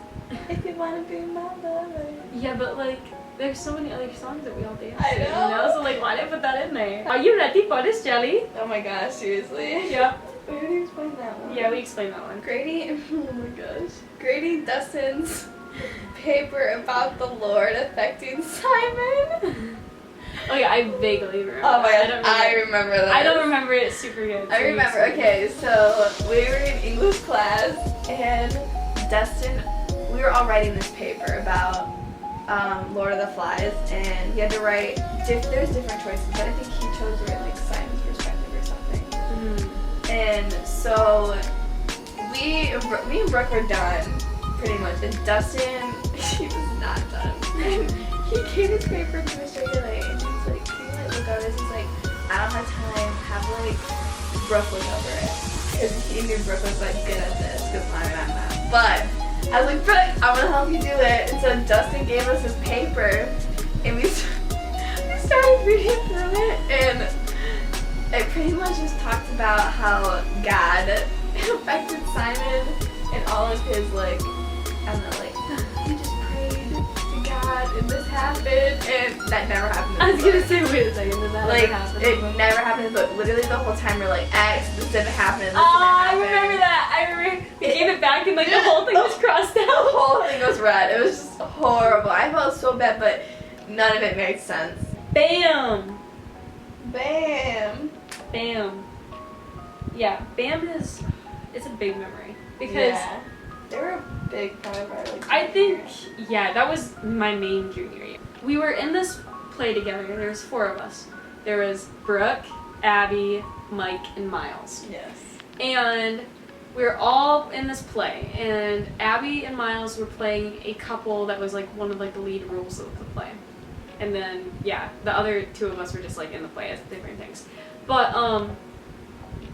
If you wanna be my lover. Yeah, but like, there's so many other songs that we all dance I to, know. you know? So like, why did I put that in there? Are you ready for this, Jelly? Oh my gosh, seriously? Yep. We already explained that one. Yeah, we explained that one. Grady, oh my gosh. Grady Dustin's paper about the Lord affecting Simon. Oh yeah, I vaguely remember. Oh my that. gosh, I remember that. I don't remember it super good. I so you remember, explain. okay, so we were in English class and Dustin, we were all writing this paper about Lord of the Flies, and he had to write, there's different choices, but I think he chose to write like Simon's perspective or something. Mhm. And so me and Brooke were done, pretty much, and Dustin, he was not done. And he gave his paper to Mr. Gillette, and he's like, can you like look at this? He's like, I don't have time. Have like Brooke look over it. Because he knew Brooke was like good at this. Because I'm not. But I was like, Brooke, I'm gonna help you do it. And so Dustin gave us his paper, and we started reading through it, and it pretty much just talked about how God affected Simon and all of his like, I don't know, like he just prayed to God and this happened, and that never happened. I was gonna say, wait a second, did that like ever happen? it never happened, but literally the whole time we're like, X, this didn't happen. This Oh, I didn't happen. remember that. I remember we gave it back and like the whole thing was crossed The out. whole thing was red. It was just horrible. I felt so bad, but none of it made sense. Bam! Bam. Bam. Yeah, Bam is, it's a big memory. Because Yeah. They were a big part of our like. I think, junior yeah, that was my main junior year. We were in this play together. There was 4 of us. There was Brooke, Abby, Mike, and Miles. year. Yes. And we were all in this play. And Abby and Miles were playing a couple that was like one of like the lead roles of the play. And then, yeah, the other 2 of us were just like in the play as different things. But,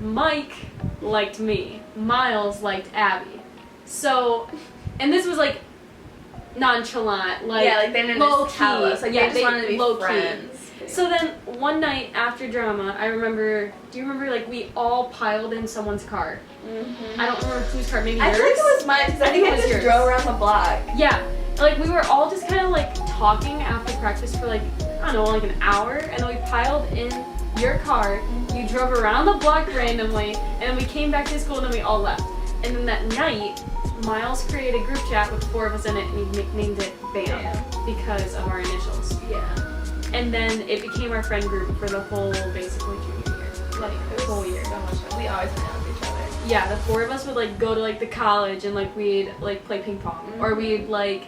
Mike liked me. Miles liked Abby. So, and this was like nonchalant, like, yeah, like they didn't low just tell key. us. Like Yeah, they just wanted to be low key. friends. So then one night after drama, I remember, do you remember like we all piled in someone's car? Mm-hmm. I don't remember whose car, maybe I yours? feel like it was mine because I think it I was just yours. drove around the block. Yeah, like we were all just kind of like talking after practice for like, I don't know, like an hour, and then we piled in your car, you drove around the block randomly, and then we came back to school and then we all left. And then that night, Miles created a group chat with 4 of us in it, and he nicknamed it BAM because of our initials. Yeah. And then it became our friend group for the whole, basically, junior year. Like, It the was whole year. so much fun. We always hung out with each other. Yeah, the 4 of us would, like, go to, like, the college and, like, we'd, like, play ping pong. Or we'd, like,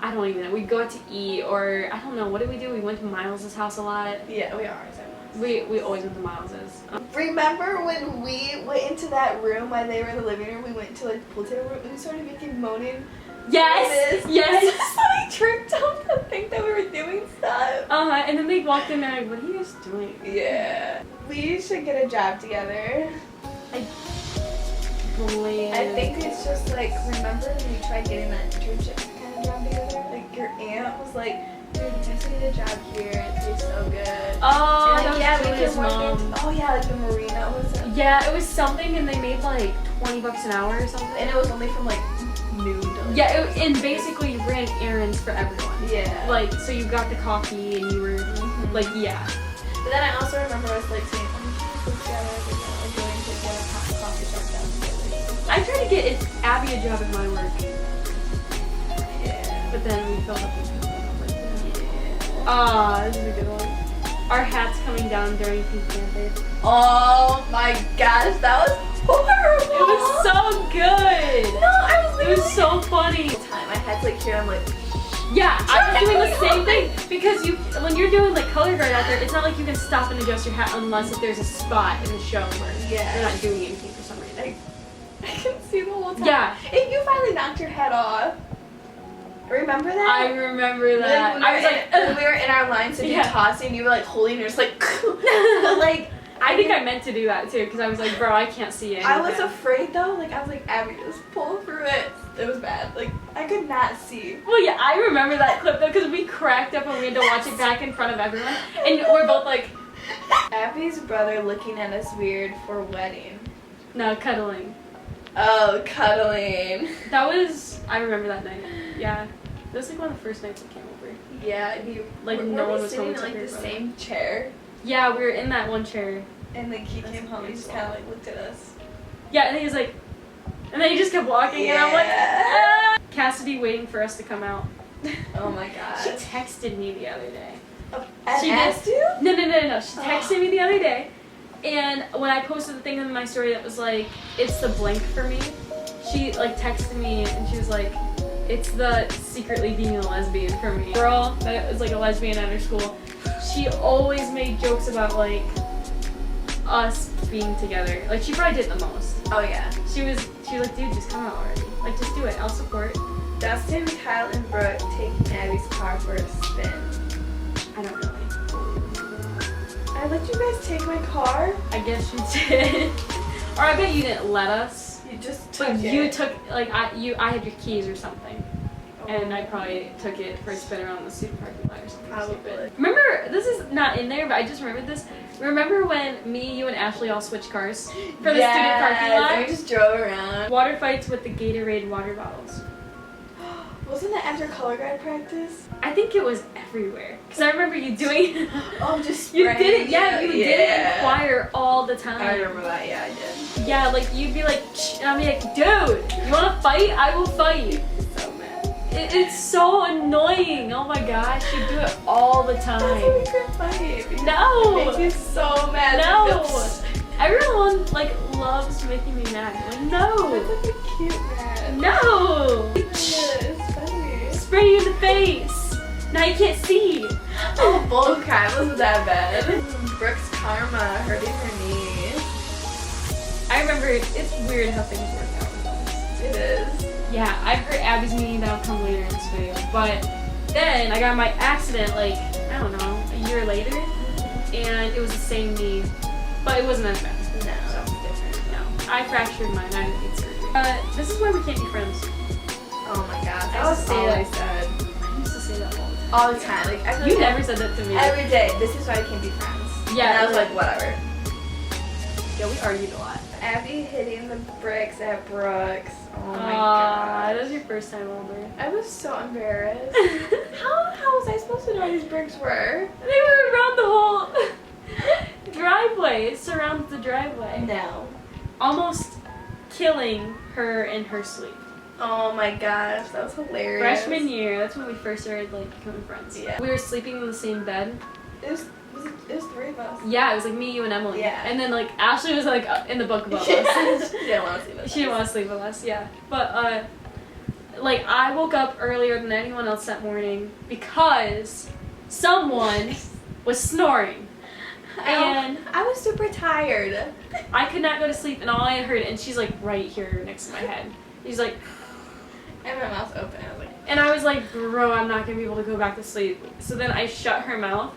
I don't even know, we'd go out to eat, or, I don't know, what did we do? We went to Miles' house a lot. Yeah, we always had one. We always went to Miles's. Remember when we went into that room while they were in the living room? We went to like the pool table room and we started making moaning. Yes! noises. Yes! I just like tricked them to think that we were doing stuff. And then they walked in there like, what are you guys doing? Yeah. We should get a job together. Bland. I think it's just like, remember when we tried getting that internship kind of job together? Like your aunt was like, dude, you just need a job here. It tastes so good. Oh, And, that like, was yeah, we Julia's can work mom. in. Oh yeah, like the marina was it? Yeah, it was something, and they made like $20 an hour or something. And it was only from like noon to like. Yeah, and basically you ran errands for everyone. Yeah. Like, so you got the coffee and you were like, yeah. But then I also remember us like saying, oh, we should go together, like going to get a coffee shop down together. I tried to get Abby a job at my work, Yeah. but then we filled up with people. and I was like, yeah. Ah, this is a good one. Our hats coming down during Pink Panther. Oh my gosh, that was horrible. It was so good. No, I was It literally was so funny. time. I had to like hear him like. Yeah, I was doing the same thing because when you're doing like color guard out there, it's not like you can stop and adjust your hat unless if there's a spot in the show where Yeah. you're not doing anything for some reason. I can see the whole time. Yeah. And you finally knocked your head off. Remember that? I remember that. When I was like, when we were in our lines to do Yeah. tossing, you were like holding yours like. But like. I think I meant to do that too because I was like, bro, I can't see it. I was afraid though, like I was like, Abby, just pull through it. It was bad. Like I could not see. Well, yeah, I remember that clip though because we cracked up and we had to watch it back in front of everyone, and we're both like, Abby's brother looking at us weird for wedding. no, cuddling. Oh, cuddling. That was, I remember that night. Yeah, that was like one of the first nights we came over. Yeah, and you Like, were, no were one we was sitting home in like the except for your same chair, Yeah, we were in that one chair. and then he That's came home. He just beautiful. kind of like looked at us. Yeah, and he was like, and then he just kept walking, and I'm like, Yeah. ah! Cassidy waiting for us to come out. Oh my She god. texted me the other day. And She did. asked you? No. She texted me the other day, and when I posted the thing in my story that was like, it's the blank for me, she like texted me and she was like, it's the secretly being a lesbian for me. Girl that was like a lesbian at her school, she always made jokes about like us being together. Like she probably did the most. Oh yeah. She was like, dude, just come out already. Like just do it. I'll support. Dustin, Kyle, and Brooke taking Abby's car for a spin. I don't really. I I let you guys take my car. I guess you did. Or I bet you didn't let us. You just took But it. you took, like, I had your keys or something. And I probably took it for a spin around the student parking lot or something Probably. stupid. Remember, this is not in there, but I just remembered this. Remember when me, you, and Ashley all switched cars for the student parking lot? And we just drove around. Water fights with the Gatorade water bottles. Wasn't that after color guide practice? I think it was everywhere. Because I remember you doing Oh, just you did it, spraying yeah, you did it in Yeah. choir all the time. I remember that, yeah, I did. Yeah, like you'd be like, "Shh," and I'd be like, dude, you wanna fight? I will fight. So mad. It's so annoying. Oh my gosh, you do it all the That's why we time. could fight. It No, makes me so mad. no. Everyone like loves making me mad. Like, no, That's a cute man. no. Yeah, it's funny. Spray you in the face. Now you can't see. Oh, bullcrap. It wasn't that bad. Brooke's karma hurting her knee. I remember it's weird how things work out with us. It is. Yeah, I hurt Abby's knee. That'll come later in this video. But then I got in my accident like, I don't know, a year later. And it was the same knee. But it wasn't as bad. No. So different. No. I fractured mine. I didn't need surgery. This is why we can't be friends. Oh my gosh. I That was used to say all I that. said. I used to say that all the time. All the time. Like, I feel You like never said that to me. every day. This is why we can't be friends. Yeah, And I was like- like, whatever. Yeah, we argued a lot. Abby hitting the bricks at Brooks. Oh my That god. was your first time older. I was so embarrassed. How was I supposed to know where these bricks were? They were around the whole driveway. It surrounds the driveway. No. Almost killing her in her sleep. Oh my gosh, that was hilarious. Freshman year, that's when we first started like becoming friends. Yeah. We were sleeping in the same bed. It was three of us. Yeah, it was like me, you, and Emily. Yeah. And then like Ashley was like in the bunk above us. she didn't want to see this. She didn't want to sleep with us, yeah. But like I woke up earlier than anyone else that morning because someone was snoring. And I was super tired. I could not go to sleep, and all I heard, and she's like right here next to my head. She's like, And my mouth's open. I was like, and I was like, bro, I'm not gonna be able to go back to sleep. So then I shut her mouth,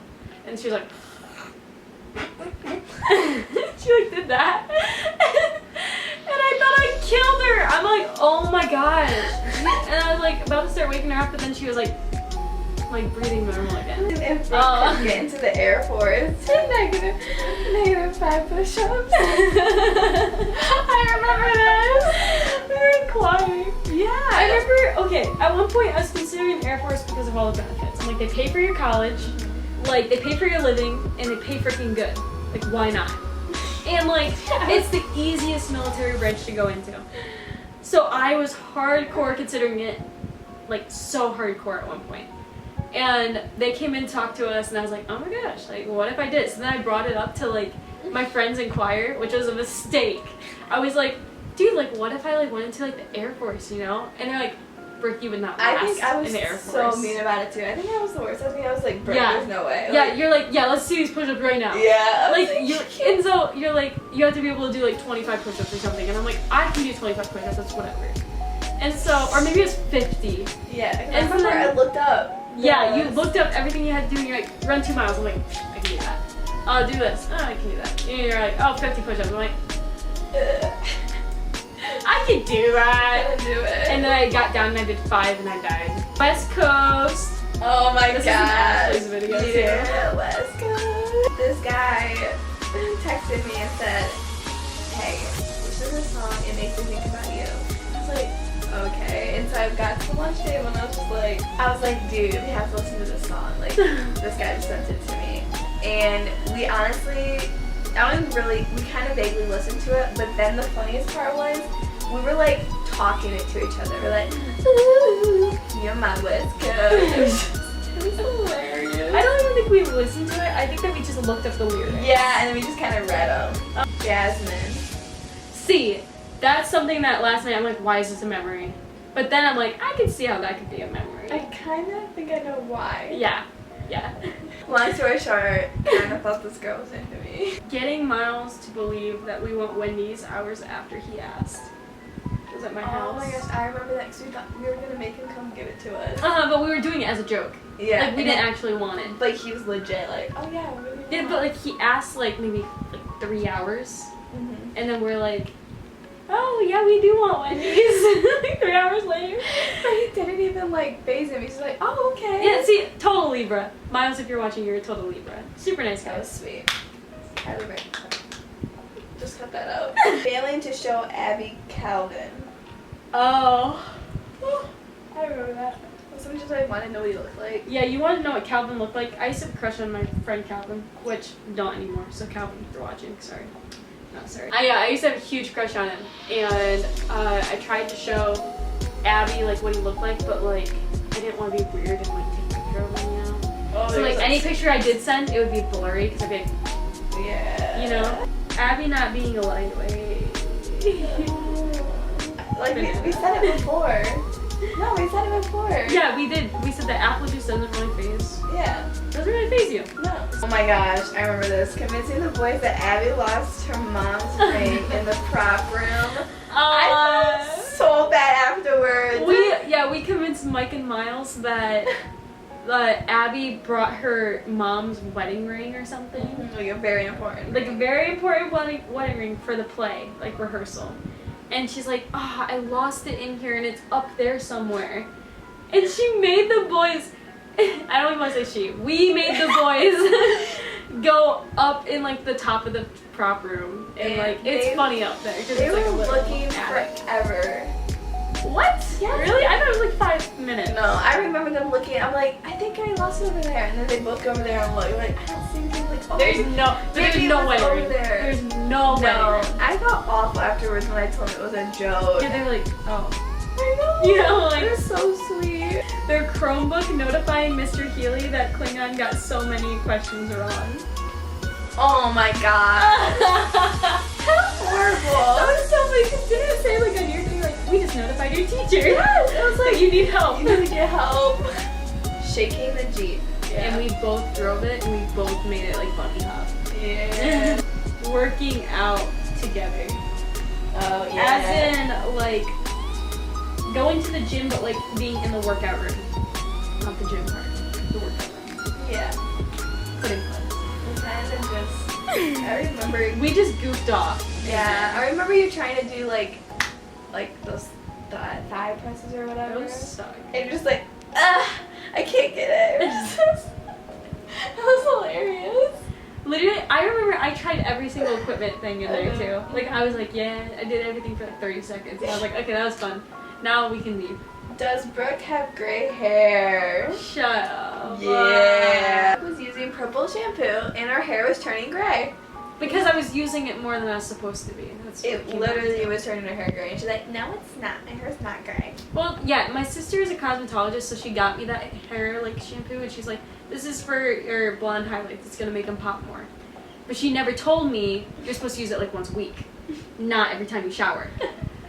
and she was like, she like did that, and I thought I killed her. I'm like, oh my gosh, and I was like about to start waking her up, but then she was like breathing normal again. if Brooke could get into the Air Force, -5 push-ups. I remember this. We were climbing. Yeah. I remember, okay, at one point I was considering Air Force because of all the benefits. I'm like, they pay for your college, like, they pay for your living, and they pay freaking good. Like, why not? And, like, it's the easiest military branch to go into. So I was hardcore considering it, like, so hardcore at one point. And they came in and talked to us, and I was like, oh my gosh, like, what if I did? So then I brought it up to, like, my friends in choir, which was a mistake. I was like, dude, like, what if I, like, went into, like, the Air Force, you know? And they're like, Brooke, you would not last I think I was in the Air so Force. mean about it too. I think I was the worst. I was like, Brooke, Yeah. there's no way. Yeah, Like, you're like, yeah, let's do these push-ups right now. yeah. Like, and so you're like, you have to be able to do, like, 25 push-ups or something. And I'm like, I can do 25 push-ups, that's whatever. And so, or maybe it was 50. Yeah. I And remember then- I looked up. Yeah, you Yes. looked up everything you had to do, and you're like, run 2 miles. I'm like, I can do that. Do this. Oh, I can do that. And you're like, oh, 50 push-ups. I'm like, I can do that. I do it. And then I got down and I did 5 and I died. West Coast. Oh my This is god. Ashley's video, too. Yeah, let's go. This guy texted me and said, hey, this is a song, it makes me think about you. I was like, okay. And so I got to the lunch table and I was like, dude, we have to listen to this song. Like, this guy just sent it to me. And we honestly, we kind of vaguely listened to it, but then the funniest part was, we were like talking it to each other. We're like, ooh, you're my West Coast. It was hilarious. I don't even think we listened to it. I think that we just looked up the lyrics. Yeah, and then we just kind of read them. Jasmine. See, that's something that last night I'm like, why is this a memory? But then I'm like, I can see how that could be a memory. I kind of think I know why. Yeah. Yeah. Long story short, kind of thought this girl was into me. Getting Miles to believe that we went Wendy's hours after he asked. Was at my house. Oh my gosh, I remember that because we thought we were going to make him come give it to us. But we were doing it as a joke. Yeah. Like, we and didn't then- actually want it. But he was legit like, oh yeah, we're going to Yeah, but like he asked like maybe like 3 hours, and then we're like, oh yeah, we do want Wendy's. Like 3 hours later. But he didn't even like phase him. He's just like, oh okay. Yeah, see, total Libra. Miles, if you're watching, you're a total Libra. Super nice That was guy. sweet. Highly recommend. Just cut that out. Failing to show Abby Calvin. Oh. I remember that. Somebody just like wanted to know what he looked like. Yeah, you want to know what Calvin looked like? I used to have a crush on my friend Calvin, which don't anymore. So Calvin, if you're watching, sorry. Not sorry. I used to have a huge crush on him, and I tried to show Abby like what he looked like, but like I didn't want to be weird and like take a picture of him, you know. Oh, So like any picture I did send, it would be blurry because I'd be like, yeah. you know, Abby not being a lightweight. Like we said it before. No, we said it before. Yeah, we did. We said that apple juice doesn't really phase. Yeah. Doesn't really phase you. No. Oh my gosh, I remember this. Convincing the boys that Abby lost her mom's ring in the prop room. I felt so bad afterwards. We convinced Mike and Miles that Abby brought her mom's wedding ring or something. Like a very important. Like a very important wedding ring for the play, like rehearsal. And she's like, I lost it in here and it's up there somewhere. And she made the boys, I don't even want to say she, we made the boys go up in like the top of the prop room. And like, it's funny up there. 'Cause They it's like were a little looking attic. forever. What? Yeah. Really? I thought it was like 5 minutes. No, I remember them looking. I'm like, I think I lost it over there. And then they both go over there and look. Like, I don't see anything. Like, oh, There's maybe it no was wedding over ring. there. There's no No, wedding ring. I felt awful afterwards when I told them it was a joke. Yeah, they're like, oh. I know. You know, like, they're so sweet. their Chromebook notifying Mr. Healy that Klingon got so many questions wrong. Oh my god. That's horrible. That was so funny because didn't it say like on your thing, like, we just notified your teacher? Yes, it was like, You need help. you need to get help. Shaking the Jeep. And we both drove it and we both made it like bunny hop. Yeah. Working out together. Oh yeah. As in like going to the gym but like being in the workout room. Not the gym part. The workout room. Yeah. Putting clothes. We kind of just. I remember. We just goofed off. Yeah. I remember you trying to do like those thigh presses or whatever. Those suck. And you're just like, I can't get it. That was hilarious. Literally, I remember I tried every single equipment thing in there too. Like I was like, yeah, I did everything for like 30 seconds. And I was like, okay, that was fun. Now we can leave. Does Brooke have gray hair? Shut up. Yeah. Brooke was using purple shampoo and her hair was turning gray. Because I was using it more than I was supposed to be. That's what It came literally out. was turning her hair gray. And she's like, no, it's not. My hair's not gray. Well, yeah, my sister is a cosmetologist, so she got me that hair like shampoo, and she's like, this is for your blonde highlights. It's gonna make them pop more. But she never told me you're supposed to use it like once a week, not every time you shower.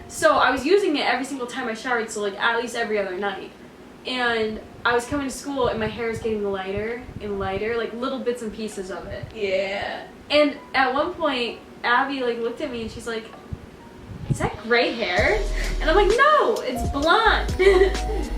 So I was using it every single time I showered, so like at least every other night. And I was coming to school and my hair was getting lighter and lighter, like little bits and pieces of it. Yeah. And at one point, Abby like looked at me and she's like, is that gray hair? And I'm like, no, it's blonde.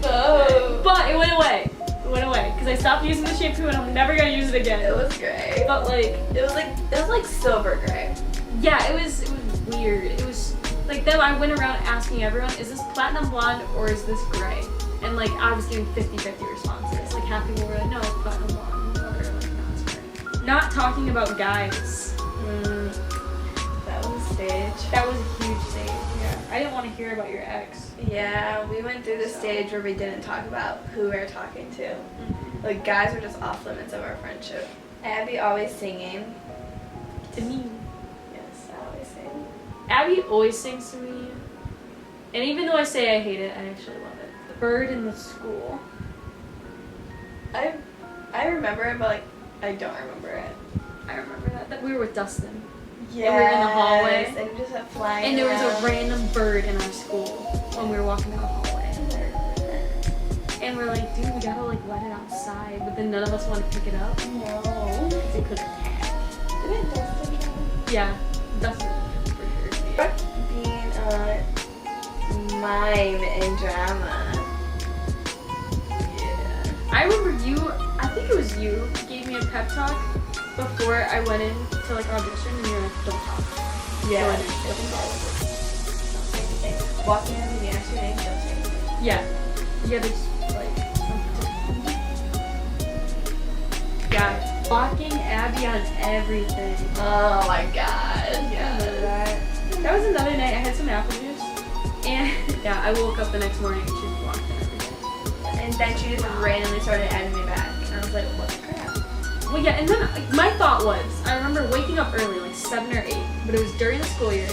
Oh. But it went away. It went away because I stopped using the shampoo and I'm never gonna use it again. It was gray. But like, It was like silver gray. yeah, it was weird. It was like then I went around asking everyone, is this platinum blonde or is this gray? And like I was getting 50-50 responses. Like half people were like, no, it's platinum blonde. Or like, no, it's gray. Not talking about guys. That was a stage. That was a huge stage. Yeah. I didn't want to hear about your ex. Yeah, we went through the stage where we didn't talk about who we were talking to. Like guys were just off limits of our friendship. Abby always singing. To me. Yes, I always sing. Abby always sings to me. And even though I say I hate it, I actually love it. The bird in the school. I remember it, but like I don't remember it. I remember that we were with Dustin. Yeah. we were in the hallway. And you just went flying. And there was around. a random bird in our school when we were walking down the hallway. And we're like, dude, we gotta like let it outside. But then none of us want to pick it up. No. Because it could attack. Didn't Dustin try? Yeah, Dustin for sure. Brooke being a mime in drama. Yeah. I remember you, I think it was you, gave me a pep talk before I went in to like audition, and you're like, don't talk. Yeah. Go in and don't talk. Walking in the answer and don't say anything. Yeah. You gotta just like. Yeah. Blocking Abby on everything. Oh my god. Yeah. Remember that? That was another night. I had some apple juice, and yeah, I woke up the next morning and she was blocked and everything. And then she just randomly started adding me back. And I was like, what the crap? Well, yeah, and then my thought was, I remember waking up early, like 7 or 8, but it was during the school year,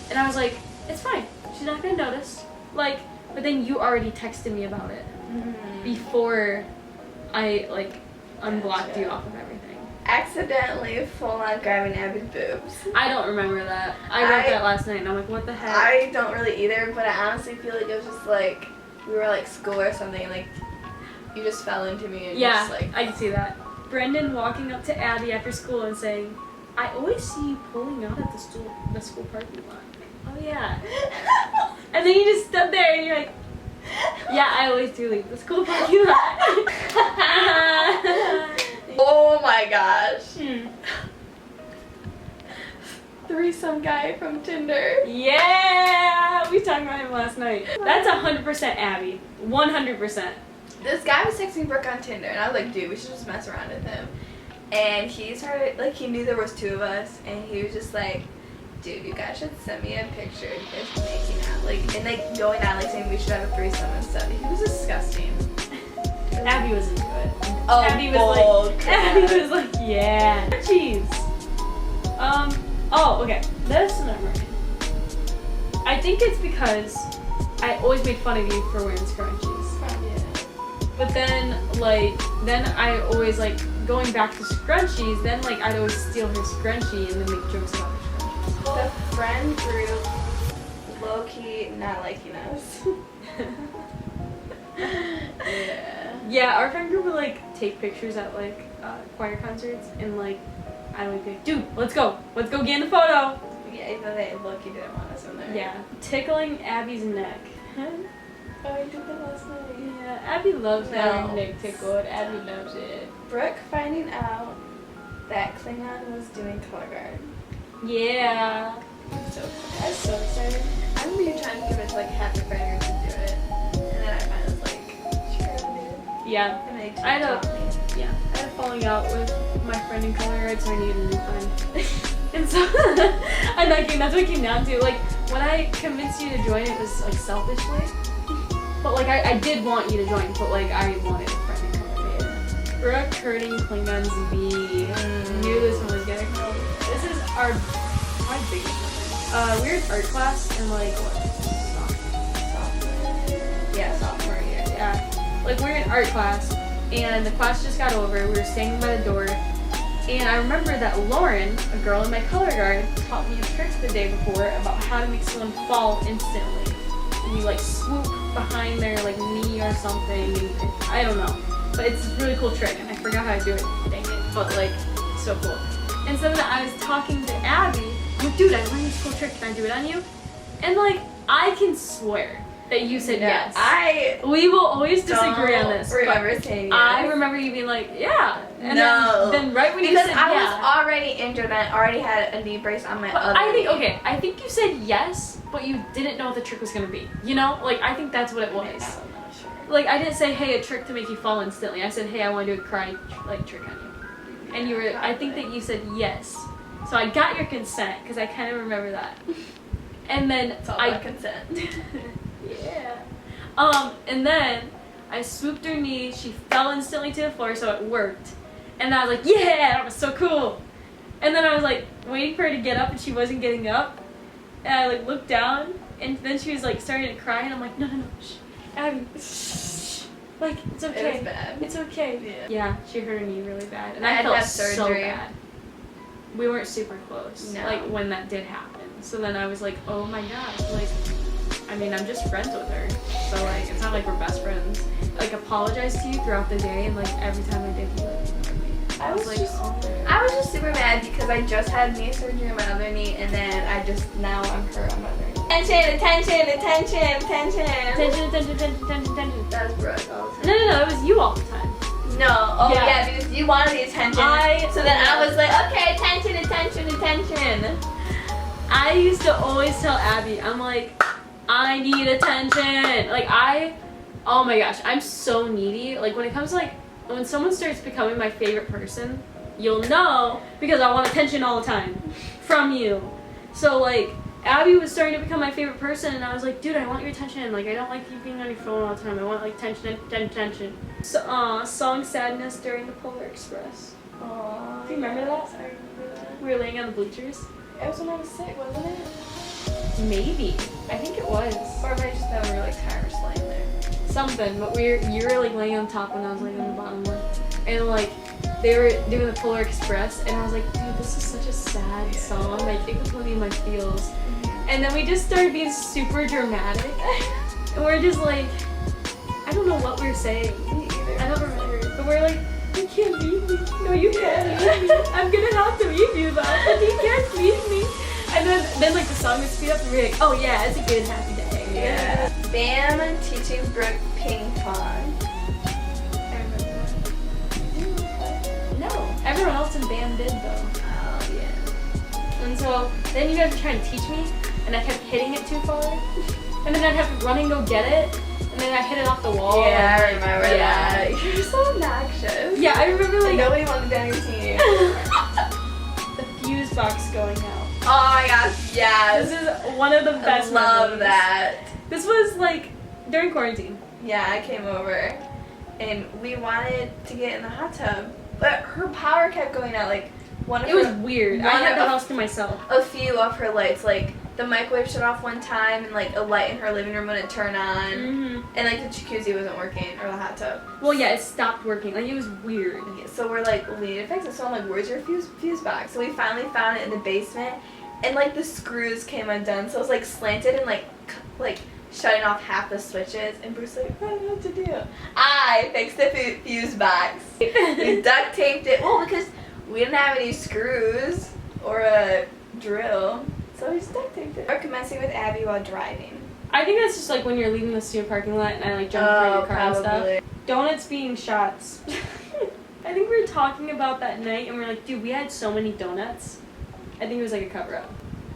and I was like, it's fine. She's not gonna notice. Like, but then you already texted me about it before I like unblocked Gotcha. you off of everything. Accidentally full on grabbing Abby's boobs. I don't remember that. I read that last night, and I'm like, what the heck? I don't really either, but I honestly feel like it was just like we were like school or something. Like you just fell into me and Yeah, just like I can see that. Brendan walking up to Abby after school and saying, I always see you pulling out at the school parking lot. Oh yeah. And then you just stood there and you're like, yeah, I always do leave the school parking lot. oh my gosh. Hmm. Threesome guy from Tinder. Yeah, we talked about him last night. That's 100% Abby. 100%. This guy was texting Brooke on Tinder, and I was like, dude, we should just mess around with him. And he started, like, he knew there was 2 of us, and he was just like, dude, you guys should send me a picture of you guys making out. Like, and, like, going out, like, saying we should have a threesome and stuff. He was disgusting. Abby was into it. Oh, Abby bold was like, crap. Abby was like, yeah. Jeez. Oh, okay. That's the memory. I think it's because I always made fun of you for wearing scrunchies. But then, like, I always, like, going back to scrunchies, then, like, I'd always steal her scrunchie and then make jokes about her scrunchies. The friend group, low-key, not liking us. Yeah. Yeah, our friend group would, like, take pictures at, like, choir concerts, and, like, I would be like, dude, let's go get in the photo. Yeah, even though they low-key didn't want us in there. Yeah. Tickling Abby's neck. Oh, I did that last night. Yeah, Abby loves No. having her neck tickled. Abby loves it. Brooke finding out that Klingon was doing color guard. Yeah. I'm so excited. I remember you trying to give it to like half your friend group to do it. And then I finally was like, sure, I'll do it. Yeah. And they I had a taught me. I had a falling out with my friend in color guard, so I needed a new friend. And so that's what it came down to. Like, when I convinced you to join, it was like selfishly. But like I did want you to join, but like I wanted a friend in color guard. Brooke hurting Klingons V. Knew this one was gonna come. This is my biggest memory. We were in art class in like what? Sophomore year. Yeah. Like we were in art class and the class just got over. We were standing by the door and I remember that Lauren, a girl in my color guard, taught me a trick the day before about how to make someone fall instantly. And you like swoop behind their like knee or something. And I don't know. But it's a really cool trick and I forgot how to do it. Dang it. But like, so cool. And so then I was talking to Abby. I'm like, dude, I learned this cool trick. Can I do it on you? And like, I can swear that you said yes. We will always disagree on this. but Remember saying yes. I remember you being like, yeah. And No. then right when you because said I yeah. was already injured and I already had a knee brace on my But other I think, knee. I think you said yes, but you didn't know what the trick was going to be. You know? Like, I think that's what it was. I'm not sure. Like, I didn't say, hey, a trick to make you fall instantly. I said, hey, I want to do a cry, like, trick on you. And you were, I think that you said yes. So I got your consent, because I kind of remember that. And then It's all about consent. Yeah. And then I swooped her knee, she fell instantly to the floor, so it worked. And I was like, yeah, that was so cool. And then I was like waiting for her to get up and she wasn't getting up. And I like looked down and then she was like starting to cry and I'm like, no, shh, Abby, shh. Like, it's okay. It was bad. It's okay. Yeah, she hurt her knee really bad. And I I had to felt have so surgery. bad. We weren't super close, No. like when that did happen. So then I was like, oh my gosh, like, I mean, I'm just friends with her. So like, it's not like we're best friends. Like, apologize to you throughout the day and like every time I did, you like, I was like, just- oh my God. I was just super mad because I just had knee surgery on my other knee and then now I'm hurt on my other knee. Attention. Attention. That was Brooke all the time. No, it was you all the time. No. Oh Yeah. yeah, because you wanted the attention. So then I was like, okay, attention, attention, attention. I used to always tell Abby, I'm like, I need attention. Like oh my gosh, I'm so needy. Like when it comes to like, when someone starts becoming my favorite person, you'll know because I want attention all the time from you. So like, Abby was starting to become my favorite person, and I was like, dude, I want your attention. Like, I don't like you being on your phone all the time. I want like attention. So, song Sadness during the Polar Express. Oh. Do you remember that? I remember that. We were laying on the bleachers. It was when I was sick, wasn't it? Maybe. I think it was. Or if I just thought we were like tired of laying there. Something, but you were like laying on top when I was laying on the bottom one. And like, they were doing the Polar Express, and I was like, dude, this is such a sad song. Like, it could put me in my feels. And then we just started being super dramatic. And we're just like, I don't know what we were saying. Me either. I don't remember. But we're like, you can't leave me. No, you can't leave me. I'm gonna have to leave you though. But you can't leave me. And then like the song would speed up, and we're like, oh yeah, it's a good happy day. Yeah. Bam teaching Brooke ping pong. I remember that. No. Everyone else in band did though. Oh yeah. And so then you guys were trying to teach me, and I kept hitting it too far. And then I'd have to run and go get it, and then I hit it off the wall. Yeah, I and, remember yeah. that. You're so obnoxious. Yeah, I remember like Nobody wanted to be on your team. the fuse box going out. Oh my gosh, yes. This is one of the best I love memories. that. This was like during quarantine. Yeah, I came over and we wanted to get in the hot tub, but her power kept going out. Like one of It was her, weird. I one had the of- house to myself. a few of her lights, like the microwave shut off one time, and like a light in her living room wouldn't turn on, and like the jacuzzi wasn't working or the hot tub. Well, yeah, it stopped working. Like, it was weird. So we're like, we need to fix it. So I'm like, where's your fuse box? So we finally found it in the basement, and like the screws came undone, so it was like slanted and like shutting off half the switches. And Bruce like, I don't know what to do. I fixed the fuse box. We duct taped it. Well, because we didn't have any screws or a drill, so we just duct taped it. Or messing with Abby while driving. I think that's just like when you're leaving the student parking lot and I like jump in front of your car and stuff. Donuts being shots. I think we were talking about that night and we are like, dude, we had so many donuts. I think it was like a cover up.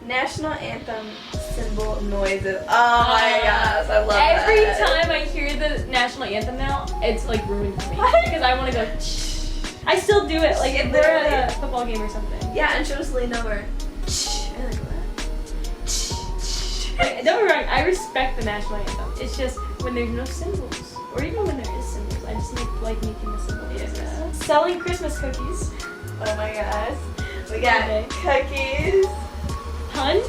National anthem symbol noises. Oh my gosh, I love Every that. time I hear the national anthem now, it's like ruined for me because I want to go. I still do it like if we're at a football game or something. Yeah, and she'll just lean over. And like, Like, don't get me wrong, I respect the national anthem. It's just when there's no symbols, or even when there is symbols, I just like making the symbols. Yeah. Selling Christmas cookies. Oh my gosh. We got Okay. cookies. Punch.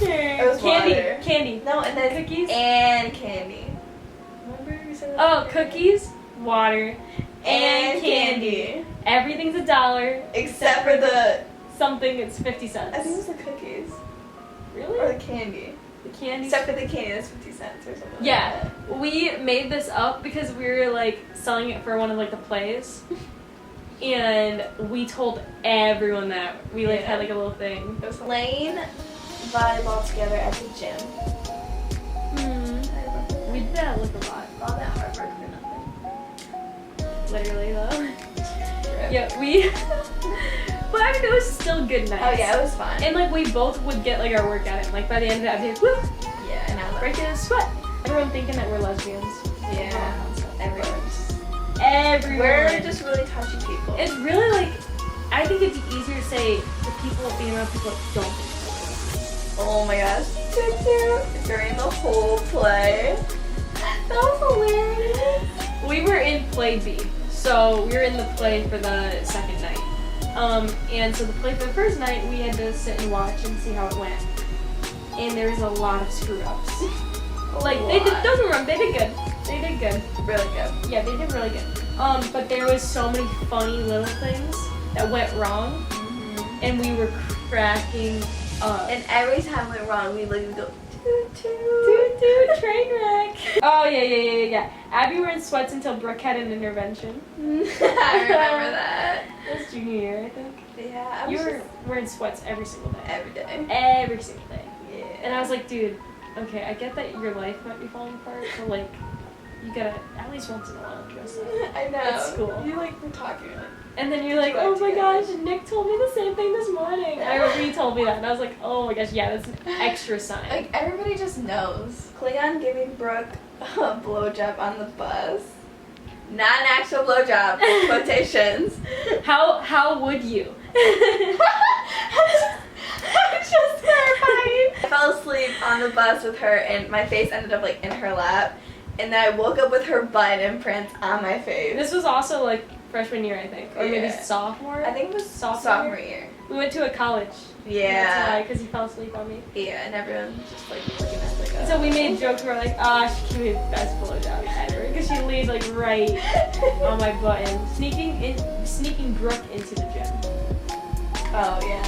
It was Candy. water. Candy. No, and then Cookies. and candy. Remember we said that? Oh, cookies, water, and candy. Everything's $1. Except for the, Something it's 50 cents. I think it was the cookies. Really? Or the candy. The candy. Except for the candy, that's 50 cents or something. Yeah, Like we made this up because we were like selling it for one of like the plays, and we told everyone that we like had like a little thing. that. It was playing volleyball together at the gym. Hmm. I remember We did that like a lot, all that hard work for nothing. literally though. Rip. Yeah, we. But I mean, it was still good nights. Oh yeah, it was fun. And like we both would get like our workout in. Like by the end of that, I'd be like, woo, yeah, and I love break in a sweat. Everyone thinking that we're lesbians. Yeah, everyone. Everyone. We're just really touchy people. It's really like, I think it'd be easier to say the people being around people that don't think Oh my gosh. During the whole play. That was hilarious. we were in play B. So we were in the play for the second night. And so the play for the first night, we had to sit and watch and see how it went. And there was a lot of screw ups. Like they did, don't get me wrong, they did good. They did good. Really good. Yeah, they did really good. But there was so many funny little things that went wrong, and we were cracking up. And every time it went wrong, we would go toot toot. Toot toot, train wreck. Oh yeah. Abby were in sweats until Brooke had an intervention. I remember that. It was junior year, I think. Yeah, I You was were just wearing sweats every single day. every day. Every single day. Yeah. And I was like, dude, okay, I get that your life might be falling apart, but like, you gotta at least once in a while dress up. I know. It's cool. You like were talking like. And then you're like, oh my gosh, Nick told me the same thing this morning. I remember you told me that, and I was like, oh my gosh, yeah, that's an extra sign. Like everybody just knows. Klingon giving Brooke a blowjob on the bus. Not an actual blowjob. Quotations. How would you? I'm just terrified. I fell asleep on the bus with her, and my face ended up like in her lap. And then I woke up with her butt imprints on my face. This was also like freshman year, I think, or maybe Yeah. sophomore. I think it was sophomore year. We went to a college. Yeah. That's why, because he fell asleep on me. Yeah, and everyone just like looking at us like. Oh. So we made jokes. We were like, she gave me the best blowjob ever, because she laid like right on my butt and sneaking Brooke into the gym. Oh yeah.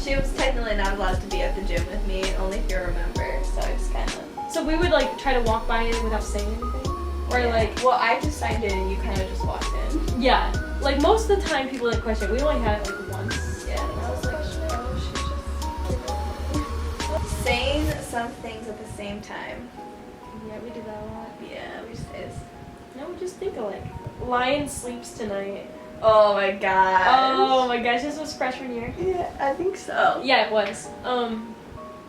She was technically not allowed to be at the gym with me, only if you remember. So I just kind of. So we would like try to walk by it without saying anything, or like. Well, I just signed in, and you kind of just walked in. Yeah, like most of the time people like question. We only had it like once. Yeah, and I was like, oh, she just saying some things at the same time. Yeah, we do that a lot. Yeah, we just is. No, we just think alike. Lion sleeps tonight. Oh my god. Oh my gosh, this was freshman year. Yeah, I think so. Yeah, it was.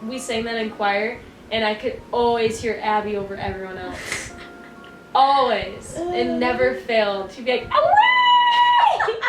We sang that in choir, and I could always hear Abby over everyone else. Always. It never failed. She'd be like, away!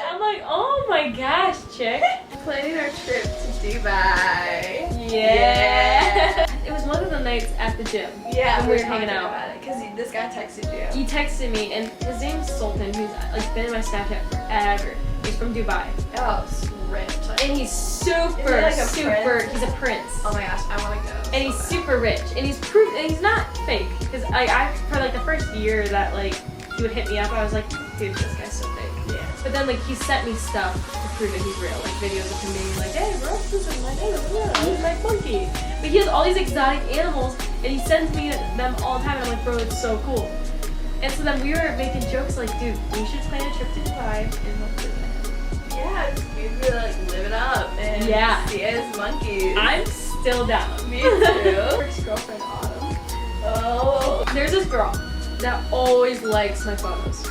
I'm like, oh my gosh, chick. Planning our trip to Dubai. Yeah. It was one of the nights at the gym. Yeah, when we were hanging talking out. about it because this guy texted you. He texted me, and his name's Sultan, who's like been in my Snapchat forever. He's from Dubai. Oh, rich. And he's super, Is he like a super, prince? he's a prince. Oh my gosh, I want to go. And he's super rich, and he's he's not fake. Because I for like the first year that like he would hit me up, I was like, dude, this guy's so fake. Yeah. But then like he sent me stuff to prove that he's real, like videos of him being like, hey bro, this is my name, this is my monkey. But he has all these exotic animals, and he sends me them all the time, and I'm like, bro, it's so cool. And so then we were making jokes like, dude, we should plan a trip to Dubai and let's do that. Yeah, we'd be like living up and see his monkeys. I'm still down. Me too. First girlfriend Autumn. Oh. There's this girl that always likes my photos.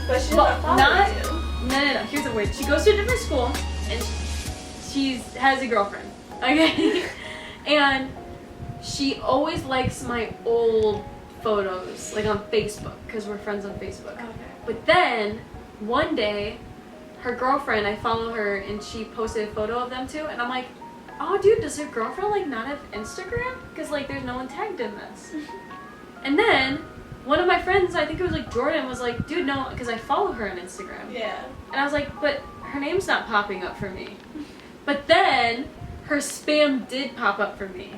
But she's But not not- following you. No. Here's the weird. She goes to a different school, and she has a girlfriend. Okay, and she always likes my old photos, like on Facebook, because we're friends on Facebook. Okay. But then one day, her girlfriend, I follow her, and she posted a photo of them too, and I'm like, oh dude, does her girlfriend like not have Instagram? Because like there's no one tagged in this. And then one of my friends, I think it was like Jordan, was like, dude, no, because I follow her on Instagram. Yeah. And I was like, but her name's not popping up for me. But then her spam did pop up for me.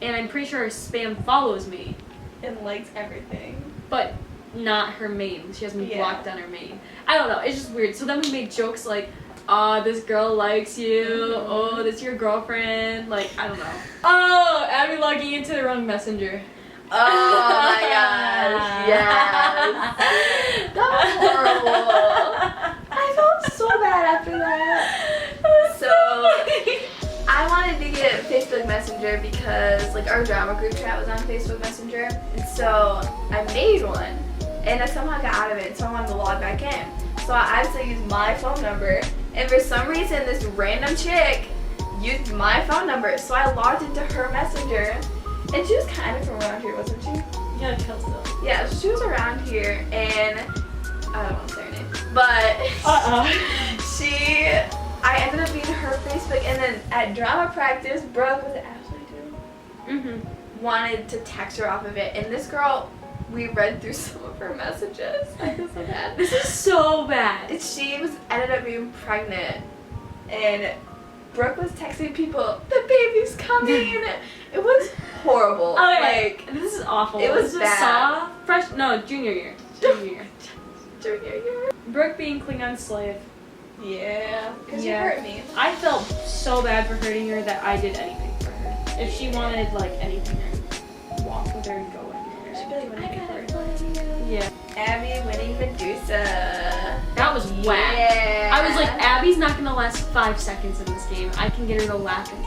And I'm pretty sure her spam follows me, And likes everything. but not her main. She has me Yeah. blocked on her main. I don't know, it's just weird. So then we made jokes like, this girl likes you. Oh, this is your girlfriend. Like, I don't know. Oh, Abby logging into the wrong messenger. Oh my gosh, yes. That was horrible. I felt so bad after that. So, I wanted to get Facebook Messenger because like our drama group chat was on Facebook Messenger. And so I made one and I somehow got out of it, so I wanted to log back in. So I obviously used my phone number, and for some reason this random chick used my phone number, so I logged into her messenger. And she was kind of from around here, wasn't she? You gotta kill still. Yeah, she was around here, and I don't want to say her name, but I ended up being her Facebook, and then at drama practice, Brooke, was it Ashley too? Mm-hmm. Wanted to text her off of it, and this girl, we read through some of her messages. I feel so bad. This is so bad. She ended up being pregnant, and Brooke was texting people, the baby's coming. It was horrible. Like, this is awful. it was this bad. Junior year. Junior year. Junior year. Brooke being Klingon slave. Yeah, because Yeah. you hurt me. I felt so bad for hurting her that I did anything for her. If she wanted like anything, I'd walk with her and go anywhere. She'd be like, I got it for you. Yeah. Abby winning Medusa. That was whack. Yeah. I was like, Abby's not gonna last 5 seconds in this game. I can get her to laugh and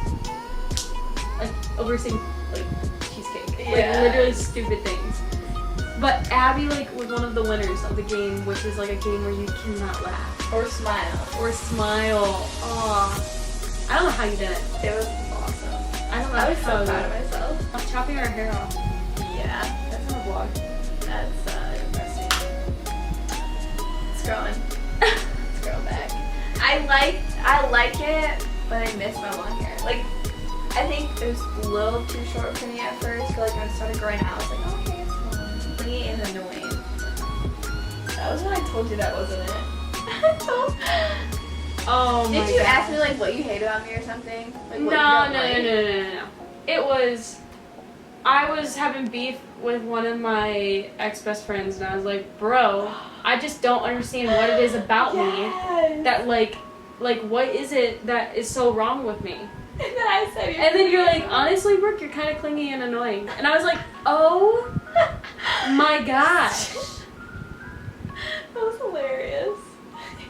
like over some like cheesecake. Like literally stupid things. But Abby like was one of the winners of the game, which is like a game where you cannot laugh Or smile. or smile. Oh, I don't know how you did it. It was awesome. I don't know I was how. so proud of myself. I'm chopping our hair off. Yeah, That's on the vlog. that's impressive. It's growing. It's growing back. I like it, but I miss my long hair. Like, I think it was a little too short for me at first. But like when it started growing out, I was like, okay, it's fine. Clingy and annoying. That was when I told you that wasn't it. Oh my Did you God. ask me like what you hate about me or something? Like, No, what you no, don't no, like? no, no, no, no. It was, I was having beef with one of my ex-best friends, and I was like, bro, I just don't understand what it is about me that like what is it that is so wrong with me? And then I said, And then you're like, honestly, Brooke, you're kind of clingy and annoying. And I was like, oh my gosh. that was hilarious.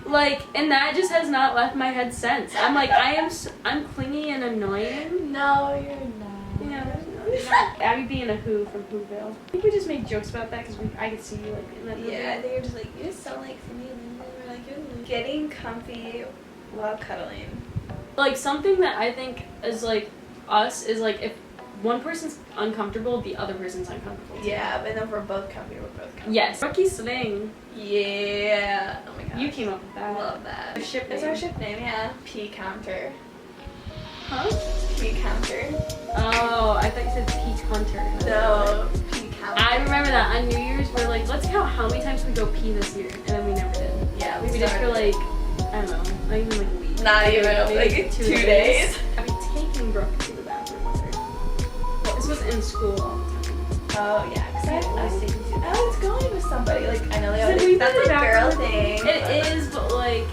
Like, and that just has not left my head since. I'm like, I'm clingy and annoying. No, you're not. Yeah, no. Abby being a Who from Whoville. I think we just made jokes about that because I could see you like in that movie. Yeah, I think you're just like, you sound like me. And then we're like, you're getting comfy while cuddling. Like something that I think is like us is like if one person's uncomfortable, the other person's uncomfortable. too. Yeah, but then if we're both comfy, we're both comfy. Yes. Rookie Swing. Yeah. Oh my god. You came up with I that. love that. Our ship That's name. our ship name, yeah. P counter. Huh? P counter. Oh, I thought you said Peak Hunter. No, P counter. I remember that on New Year's we're like, let's count how many times we go pee this year, and then we never did. Yeah, We did for started. like, I don't know, not even like a week. Not Maybe even, like 2 days. I've been taking Brooke to the bathroom with her. This was in school all the time. Oh yeah, because I was taking to the I was going with somebody. Like I know they So always we that's did a that girl for- thing. It is, but like,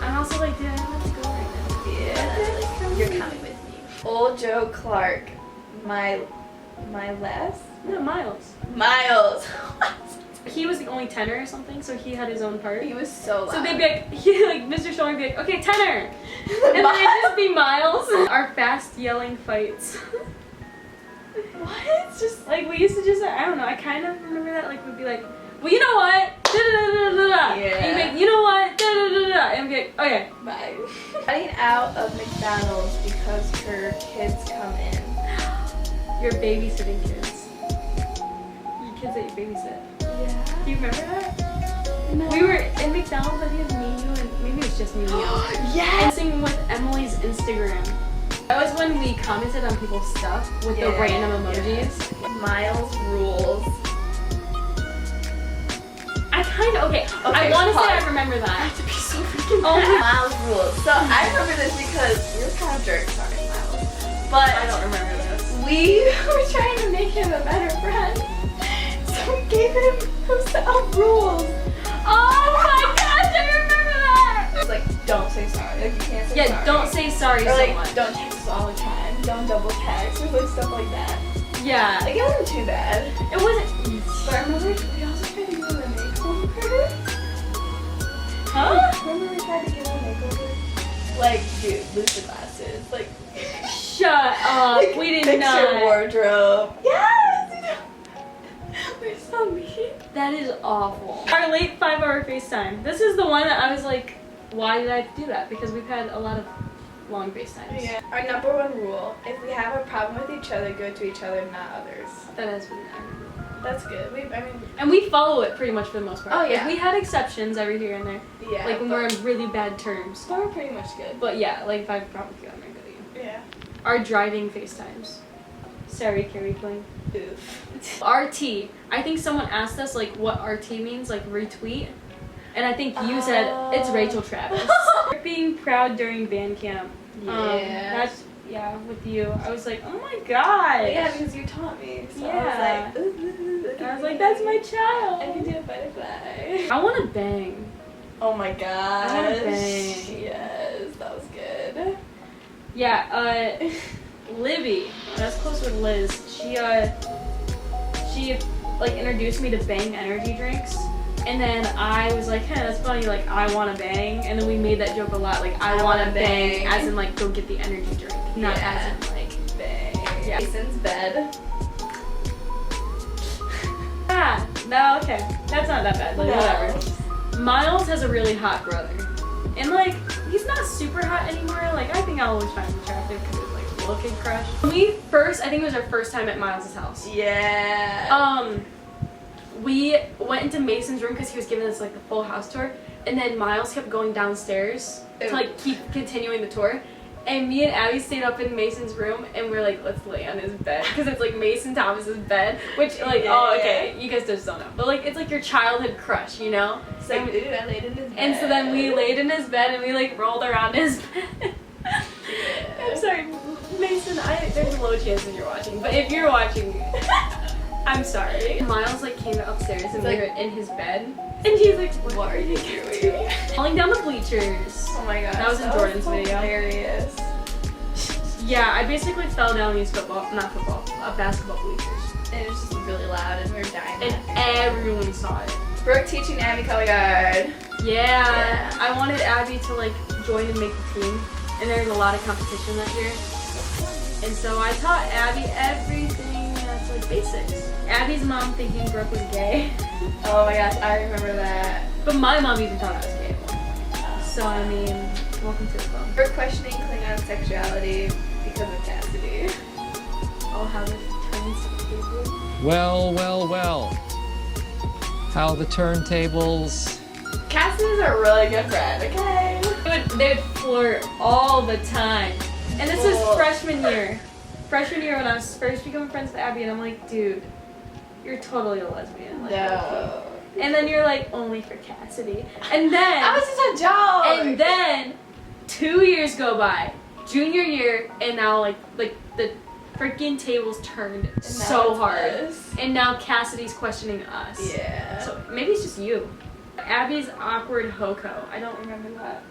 I'm also like, dude, I don't have to go right now. Yeah, like, you're coming with me. Old Joe Clark, my last No, Miles. Miles. He was the only tenor or something, so he had his own part. He was so loud. So they'd be like, Mr. Scholler would be like, okay, tenor! And then it'd just be Miles. Our fast yelling fights. what? Just like, we used to just, I don't know, I kind of remember that, like, we'd be like, well, you know what? Da-da-da-da-da-da. Yeah. And you'd be like, you know what? Da-da-da-da-da. And we'd be like, okay. Bye. Getting out of McDonald's because her kids come in. You're babysitting kids. Your kids that you babysit. Yeah. Do you remember that? No. We were in McDonald's, I think it was me, you, and maybe it was just me and you. Yes. Dancing with Emily's Instagram. That was when we commented on people's stuff with the random emojis. Miles rules. I kind of, okay, I Okay, want to say pause. I remember that. To be so freaking Oh my- Miles rules. So I remember this because you're kind of jerk. Sorry, Miles. But I don't remember this. we were trying to make him a better friend. So we gave him himself rules. Oh my gosh, I remember that! It's like, don't say sorry. Like, you can't say sorry. Yeah, don't say sorry Or so like, much. don't text us all the time. Don't double text. Or like stuff like that. Yeah. Like, it wasn't too bad. It wasn't. But I remember we also tried to give him a makeover. Huh? Remember we tried to give him a makeover? Like, dude, lose the glasses. Like, Shut up. like, We did fix not. your wardrobe. Yes! We're so mean. That is awful. Our late 5-hour FaceTime. This is the one that I was like, why did I have to do that? Because we've had a lot of long FaceTimes. Yeah. Our number one rule, if we have a problem with each other, go to each other, not others. That has been our rule. That's good. And we follow it pretty much for the most part. Oh, Like, yeah. we had exceptions every here and there. yeah. Like when we're in really bad terms. but we're pretty much good. But yeah, like if I have a problem with you, I'm gonna go to you. Yeah. Our driving FaceTimes. Sorry, Carrie Kling. Oof. RT. I think someone asked us like what RT means, like retweet. And I think you said it's Rachel Travis. Being proud during band camp. Yeah. That's with you. I was like, oh my god. Yeah, because you taught me. So Yeah. I was like, ooh, look I at was me. like, that's my I can child. do a butterfly. I want to bang. Oh my gosh. I wanna bang. Yes, that was good. Yeah, Livy, that's close with Liz. She like introduced me to Bang energy drinks, and then I was like, hey, that's funny, like I wanna bang, and then we made that joke a lot, like I wanna bang, bang. as in like go get the energy drink, not Yeah. as in like Bang. Yeah. Jason's bed. Yeah. No, okay. That's not that bad. Like, whatever. Miles has a really hot brother. And, like, he's not super hot anymore. Like, I think I'll always find him attractive because it's, like, a little kid crush. When we first, I think it was our first time at Miles' house. Yeah. We went into Mason's room because he was giving us, like, the full house tour. And then Miles kept going downstairs to, like, keep continuing the tour. And me and Abby stayed up in Mason's room, and we're like, let's lay on his bed. Because it's, like, Mason Thomas's bed. Which, like, you guys just don't know. But, like, it's, like, your childhood crush, you know? So, I laid in his bed. And so then we laid in his bed, and we, like, rolled around his bed. I'm sorry, Mason, there's a low chance that you're watching. But if you're watching, I'm sorry. Miles, like, came upstairs, and we were in his bed. And he's like, what are you doing? Falling down the bleachers. Oh my gosh. That was in Jordan's video. Hilarious. Yeah, I basically fell down these basketball bleachers. And it was just really loud and we were dying. And everyone saw it. Brooke teaching Abby color guard. Yeah. I wanted Abby to, like, join and make a team. And there's a lot of competition that year. And so I taught Abby everything that's, like, basics. Abby's mom thinking Brooke was gay. Oh my gosh, I remember that. But my mom even thought I was gay. So, I mean, welcome to the club. We're questioning Klingon sexuality because of Cassidy. Oh, how the turntables. Well. How the turntables. Cassidy's a really good friend, okay? They would flirt all the time. And this is freshman year. Freshman year when I was first becoming friends with Abby, and I'm like, dude, you're totally a lesbian. Like, No. and then you're like, only for Cassidy. And then That was just a joke. And then 2 years go by, junior year, and now like the freaking tables turned so hard. us. And now Cassidy's questioning us. Yeah. So maybe it's just you. Abby's awkward hoko. I don't remember that.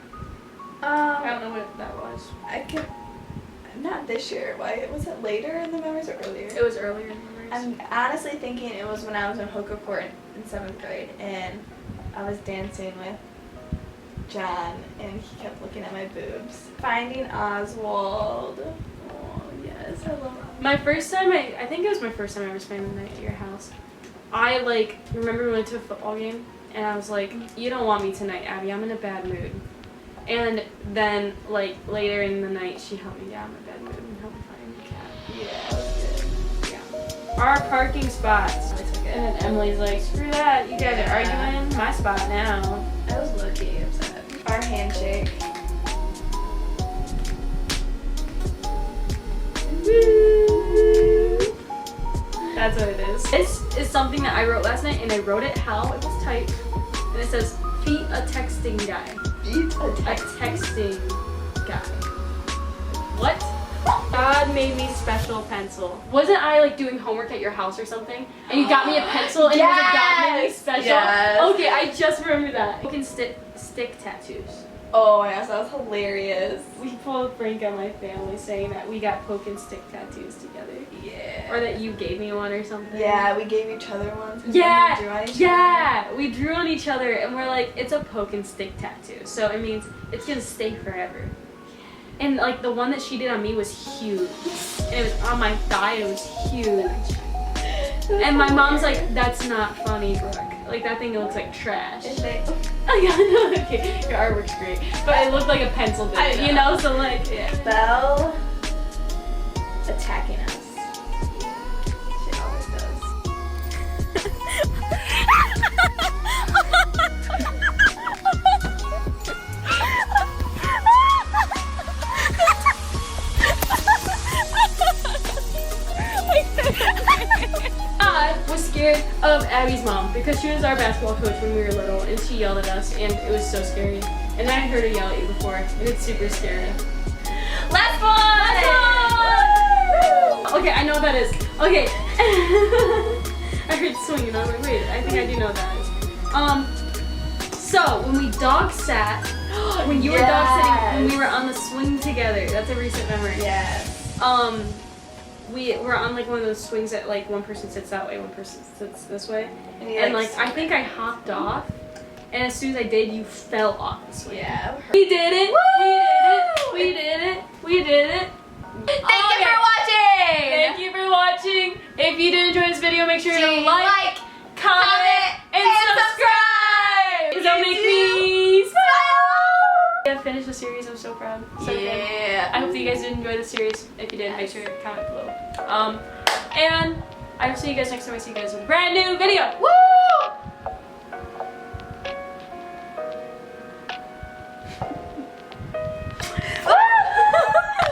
I don't know what that was. Not this year. Why was it later in the memories or earlier? It was earlier in the memories. I'm honestly thinking it was when I was in Hoka Court in 7th grade and I was dancing with John and he kept looking at my boobs. Finding Oswald. Oh yes, I love Oswald. My first time, I think it was my first time ever spending the night at your house. I remember we went to a football game and I was like, you don't want me tonight, Abby, I'm in a bad mood. And then later in the night she helped me down my bad mood and helped me find the cat. Yeah, that was good. Yeah. Our parking spots. I took it. And then Emily's like, screw that, you guys are arguing, my spot now. I was low-key upset. Our handshake. That's what it is. This is something that I wrote last night, and I wrote it how it was typed. And it says, feet a texting guy. Beat a A texting guy. What? God made me special pencil. Wasn't I doing homework at your house or something? And you got me a pencil and it was a God made me special? Yes. Okay, I just remember that. You can stick tattoos. Oh my gosh, that was hilarious. We pulled prank on my family saying that we got poke and stick tattoos together. Yeah. Or that you gave me one or something. Yeah, we gave each other ones. And Yeah, then we drew on each yeah. We drew on each other and we're like, it's a poke and stick tattoo. So it means it's gonna stay forever. And the one that she did on me was huge. And it was on my thigh, it was huge. And my mom's like, that's not funny, Brooke. That thing looks like trash. And they, Okay, your artwork's great. But it looked like a pencil did, you know? So yeah. Belle attacking us. She always does. I was scared of Abby's mom because she was our basketball coach when we were little and she yelled at us and it was so scary. And I heard her yell at you before and it's super scary. Last one! Okay, I know what that is. Okay. I heard swinging. I was like, wait, I think I do know what that is. So when we dog sat, when you were dog sitting, when we were on the swing together, that's a recent memory. Yes. We were on one of those swings that one person sits that way, one person sits this way. And I think I hopped off, and as soon as I did, you fell off the swing. Yeah. We did it! Woo! We did it! We did it! Thank you for watching! Thank you for watching! If you did enjoy this video, make sure to like, finished the series. I'm so proud. So good. Yeah. I hope that you guys did enjoy the series. If you did, make sure to comment below. And I will see you guys next time I see you guys with a brand new video. Woo!